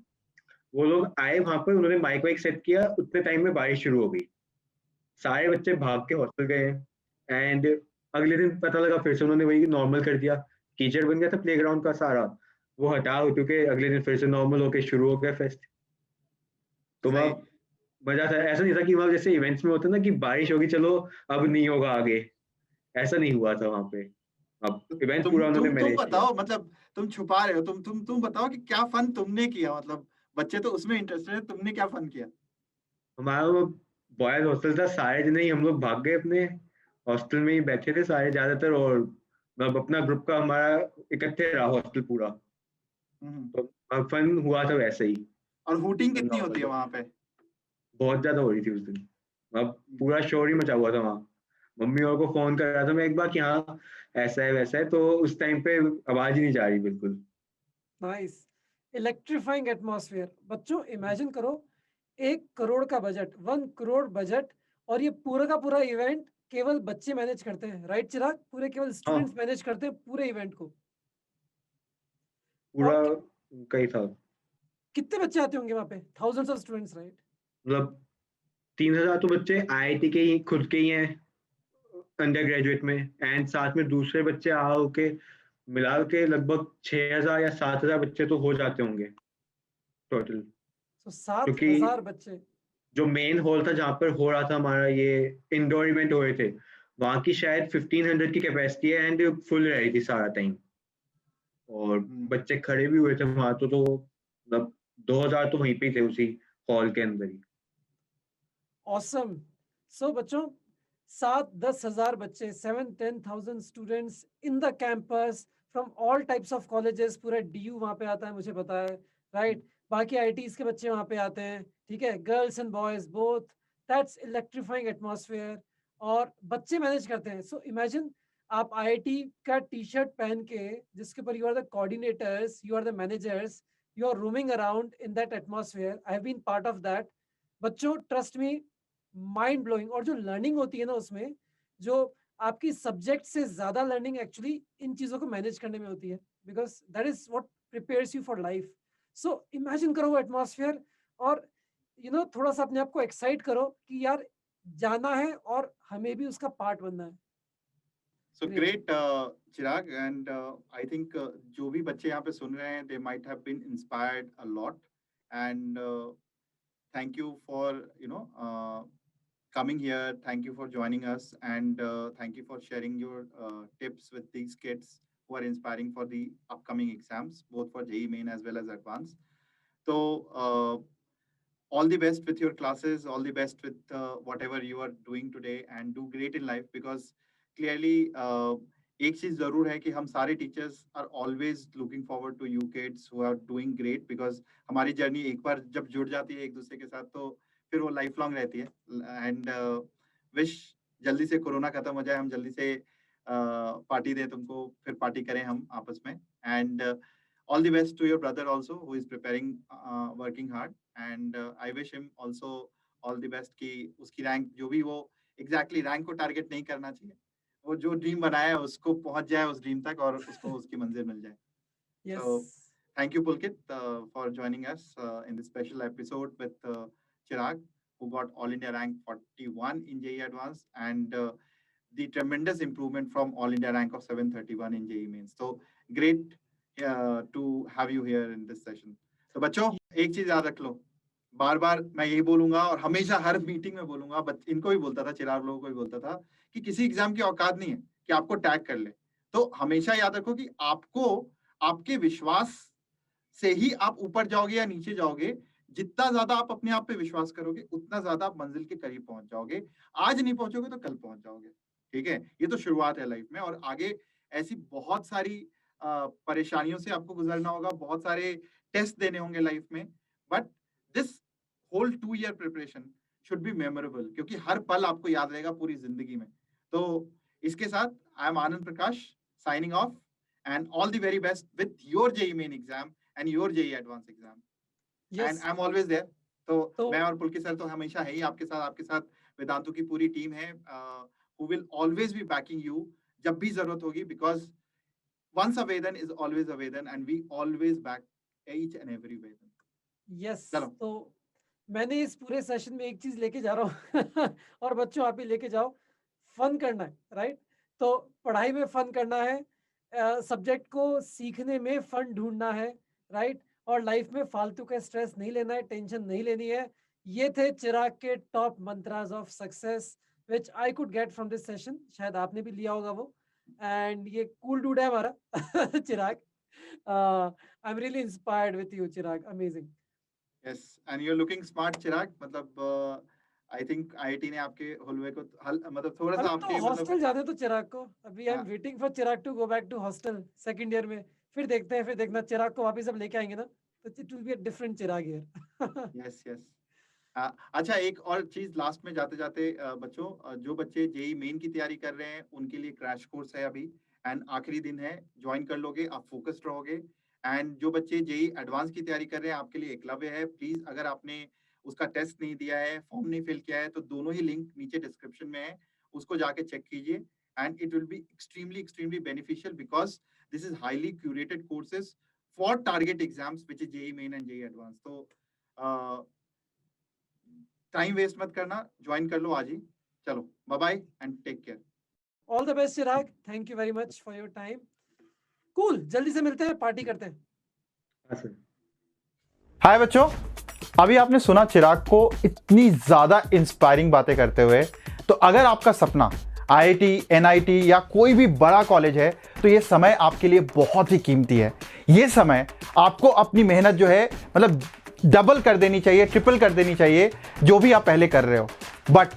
वो लोग आए वहां पर, उन्होंने माइक वाइक सेट किया, उतने टाइम में बारिश शुरू हो गई। सारे बच्चे भाग के हॉस्टल गए। एंड अगले दिन पता लगा फिर से उन्होंने वही नॉर्मल कर दिया। कीचड़ बन गया था प्लेग्राउंड का सारा, वो हटा हो चुके, अगले दिन फिर से नॉर्मल होके शुरू हो गया फेस्ट। तो सही। वहाँ मजा था, ऐसा नहीं था कि वहाँ जैसे इवेंट्स में होता है ना कि बारिश होगी चलो अब नहीं होगा आगे, ऐसा नहीं हुआ था वहाँ पे। अब इवेंट पूरा उन्होंने तुम मैनेज किया। बताओ, मतलब तुम छुपा रहे हो, तुम बताओ कि क्या फन तुमने किया, मतलब बच्चे तो उसमें इंटरेस्टेड है, तुमने क्या फन किया? हमारा वो बॉयज हॉस्टल था, सारे जने ही हम लोग भाग गए अपने हॉस्टल में ही बैठे थे सारे ज्यादातर, और मतलब अपना ग्रुप का हमारा इकट्ठे रहा हॉस्टल पूरा। हम्म। तो फन हुआ था वैसे ही, और हुटिंग कितनी होती नॉर्मल है डे। वहां पे? बहुत ज्यादा हो रही थी उस दिन, अब पूरा शोर ही मचा हुआ था वहाँ। मम्मी और को फोन कर रहा था मैं एक बार कि हाँ ऐसा है वैसा है, तो उस टाइम पे आवाज ही नहीं जा रही बिल्कुल। नाइस। Electrifying atmosphere. बच्चों इमेजिन करो, 1 करोड़ का बजट, 1 करोड़ बजट, और ये पूरा का पूरा इवेंट केवल बच्चे मैनेज करते हैं, राइट चिराग? पूरे केवल हाँ, स्टूडेंट्स मैनेज करते हैं पूरे इवेंट को। पूरा और उनका ही था। कितने बच्चे आते होंगे वहां पे? Thousands of students, right? मतलब 3,000 तो बच्चे IIT के ही खुद के ही हैं अंडर ग्रेजुएट में, एंड साथ में दूसरे बच्चे आ के मिला के लगभग 6,000 या 7,000 बच्चे तो हो जाते होंगे टोटल। तो सात क्योंकि हजार बच्चे जो मेन हॉल था जहाँ पर हो रहा था हमारा ये इंडोर इवेंट हो रहे थे, वहाँ की शायद 1,500 की कैपेसिटी है, एंड फुल रही थी सारा टाइम। और हम्म। बच्चे खड़े भी हुए थे वहां, तो मतलब 2,000 तो वहीं पे ही थे उसी हॉल के अंदर ही। ऑसम। सो बच्चों, 7-10 हजार बच्चे, 7-10,000 students in the campus from all types of colleges. पूरा डीयू वहां पे आता है, मुझे पता है, राइट? बाकी आईटीज के बच्चे वहां पे आते हैं, ठीक है, girls and boys both. That's electrifying atmosphere, और बच्चे मैनेज करते हैं। सो इमेजिन, आप आईआईटी का टी शर्ट पहन के, जिसके ऊपर you are the coordinators, you are the managers, you are roaming around in that atmosphere. I have been part of that. बच्चों ट्रस्ट मी, माइंड ब्लोइंग। और जो लर्निंग होती है ना उसमें, जो आपकी सब्जेक्ट से ज्यादा लर्निंग एक्चुअली इन चीजों को मैनेज करने में होती है, because that is what prepares you for life. So imagine करो वो एटमॉस्फेयर, और थोड़ा सा अपने आप को एक्साइट करो कि यार जाना है और हमें भी उसका पार्ट बनना है। So great. Great Chirag, and I think जो भी बच्चे यहाँ पे सुन रहे हैं, they might have been inspired a lot, and thank you for coming here. Thank you for joining us, and thank you for sharing your tips with these kids who are inspiring for the upcoming exams, both for JEE Main as well as Advanced. So, all the best with your classes. All the best with whatever you are doing today, and do great in life. Because clearly, एक चीज जरूर है कि हम सारे teachers are always looking forward to you kids who are doing great, because हमारी journey एक बार जब जुड़ जाती है एक दूसरे के साथ, तो फिर वो लाइफ लॉन्ग रहती है। एंड विश जल्दी से कोरोना खत्म हो जाए, हम जल्दी से पार्टी दें तुमको, फिर पार्टी करें हम आपस में। And all the best to your brother also, who is preparing, working hard, and I wish him also all the best कि उसकी रैंक जो भी वो एग्जैक्टली रैंक को टारगेट नहीं करना चाहिए, वो जो ड्रीम बनाया है उसको पहुंच जाए उस ड्रीम तक, और उसको उसकी मंजिल मिल जाए। Yes. So thank you Pulkit for joining us in this special episode with Chirag, who got all India rank 41 in JEE Advanced, and the tremendous improvement from All India rank of 731 in JEE Mains. So great to have you here in this session. तो बच्चों एक चीज याद रख लो, बार बार मैं यही बोलूंगा और हमेशा हर मीटिंग में बोलूंगा, इनको भी बोलता था, चिराग लोगों को भी बोलता था कि किसी एग्जाम की औकात नहीं है कि आपको टैग कर ले। तो हमेशा याद रखो कि आपको आपके विश्वास से ही आप ऊपर जाओगे या नीचे जाओगे। जितना ज्यादा आप अपने आप पे विश्वास करोगे उतना ज्यादा आप मंजिल के करीब पहुंच जाओगे। आज नहीं पहुंचोगे तो कल पहुंच जाओगे, ठीक है? ये तो शुरुआत है लाइफ में, और आगे ऐसी बहुत सारी परेशानियों से आपको गुजरना होगा, बहुत सारे टेस्ट देने होंगे लाइफ में, but this whole 2 year preparation should be memorable, क्योंकि हर पल आपको याद रहेगा पूरी जिंदगी में। तो इसके साथ I am Anand Prakash signing off, and all the very best with your JEE Main exam and your JEE advance exam, and I am always there. तो मैं और पुलकित सर तो हमेशा है ही आपके साथ वेदांतु की पूरी टीम है, who will always be backing you जब भी जरूरत होगी, because once a Vedan is always a Vedan and we always back each and every Vedan. Yes चलो। तो मैंने इस पूरे सेशन में एक चीज लेके जा रहा हूँ और बच्चों आप भी लेके जाओ, फन करना है, राइट? तो पढ़ाई में फन करना है, सब्जेक्ट को सीखने में फन ढूंढना है, राइट? और लाइफ में फालतू का स्ट्रेस नहीं लेना है, टेंशन नहीं लेनी है। ये थे चिराग के top mantras of success which I could get from this session. शायद आपने भी लिया होगा वो, and ये cool dude है हमारा चिराग। I'm really inspired with you, Chirag. Amazing. Yes, and you're looking smart, Chirag. मतलब I think IIT ने आपके हुलवे को मतलब थोड़ा सा अभी तो आपके हॉस्टल जाने तो चिराग को, अभी आई एम हाँ। Waiting for Chirag to go back to hostel second year में, फिर देखते हैं, फिर देखना चिराग को वापस अब लेके आएंगे ना, तो it will be a different Chirag here. Yes yes. अच्छा, एक और चीज लास्ट में जाते जाते बच्चों, जो बच्चे जेईई मेन की तैयारी कर रहे हैं उनके लिए क्रैश कोर्स है अभी, एंड आखिरी दिन है, ज्वाइन कर लोगे, आप फोकस्ड रहोगे। एंड जो बच्चे जेईई एडवांस की तैयारी कर रहे हैं आपके लिए एकलव्य है, प्लीज अगर आपने उसका टेस्ट नहीं दिया है, फॉर्म नहीं फिल किया है, तो दोनों ही लिंक नीचे डिस्क्रिप्शन में है, उसको जाके चेक कीजिए, and it will be extremely beneficial because this is highly curated courses for target exams which is JEE Main and JEE advance. तो टाइम वेस्ट मत करना, ज्वाइन कर लो आज ही। चलो, bye bye and take care. All the best Chirag, thank you very much for your time. Cool, जल्दी से मिलते हैं, पार्टी करते हैं। हाँ सर। हाय बच्चों, अभी आपने सुना चिराग को इतनी ज्यादा इंस्पायरिंग बातें करते हुए। तो अगर आपका सपना आईआईटी, एनआईटी या कोई भी बड़ा कॉलेज है तो ये समय आपके लिए बहुत ही कीमती है। ये समय आपको अपनी मेहनत जो है मतलब डबल कर देनी चाहिए, ट्रिपल कर देनी चाहिए, जो भी आप पहले कर रहे हो, बट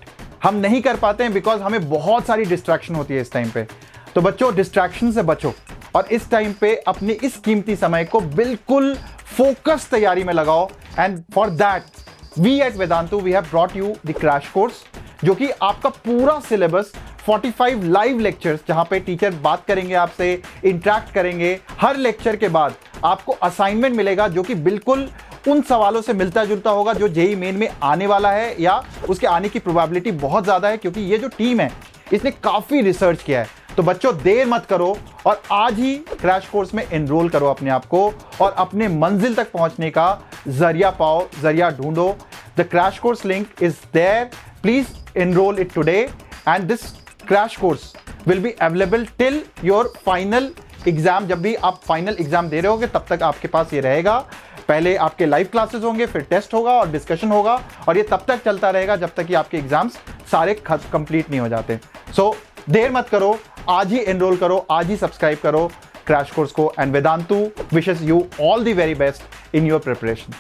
हम नहीं कर पाते हैं बिकॉज हमें बहुत सारी डिस्ट्रैक्शन होती है इस टाइम पे। तो बच्चों, डिस्ट्रैक्शन से बचो और इस टाइम पे अपने इस कीमती समय को बिल्कुल फोकस तैयारी में लगाओ। And for that we at Vedantu we have brought you the crash course, जो कि आपका पूरा सिलेबस 45 लाइव लेक्चर्स, जहां पे टीचर बात करेंगे आपसे, इंटरेक्ट करेंगे। हर लेक्चर के बाद आपको असाइनमेंट मिलेगा जो कि बिल्कुल उन सवालों से मिलता जुलता होगा जो जेईई मेन में आने वाला है या उसके आने की प्रोबेबिलिटी बहुत ज्यादा है, क्योंकि ये जो टीम है इसने काफी रिसर्च किया है। तो बच्चों, देर मत करो और आज ही क्रैश कोर्स में एनरोल करो अपने आप को और अपने मंजिल तक पहुंचने का जरिया पाओ, जरिया ढूंढो। The crash course link is there, please enroll it today and this crash course will be available till your final exam. जब भी आप फाइनल एग्जाम दे रहे होगे तब तक आपके पास ये रहेगा। पहले आपके लाइव क्लासेस होंगे, फिर टेस्ट होगा और डिस्कशन होगा, और ये तब तक चलता रहेगा जब तक कि आपके एग्जाम्स सारे कंप्लीट नहीं हो जाते। सो देर मत करो, आज ही एनरोल करो, आज ही सब्सक्राइब करो क्रैश कोर्स को। And Vedantu wishes you all the very best in your preparation.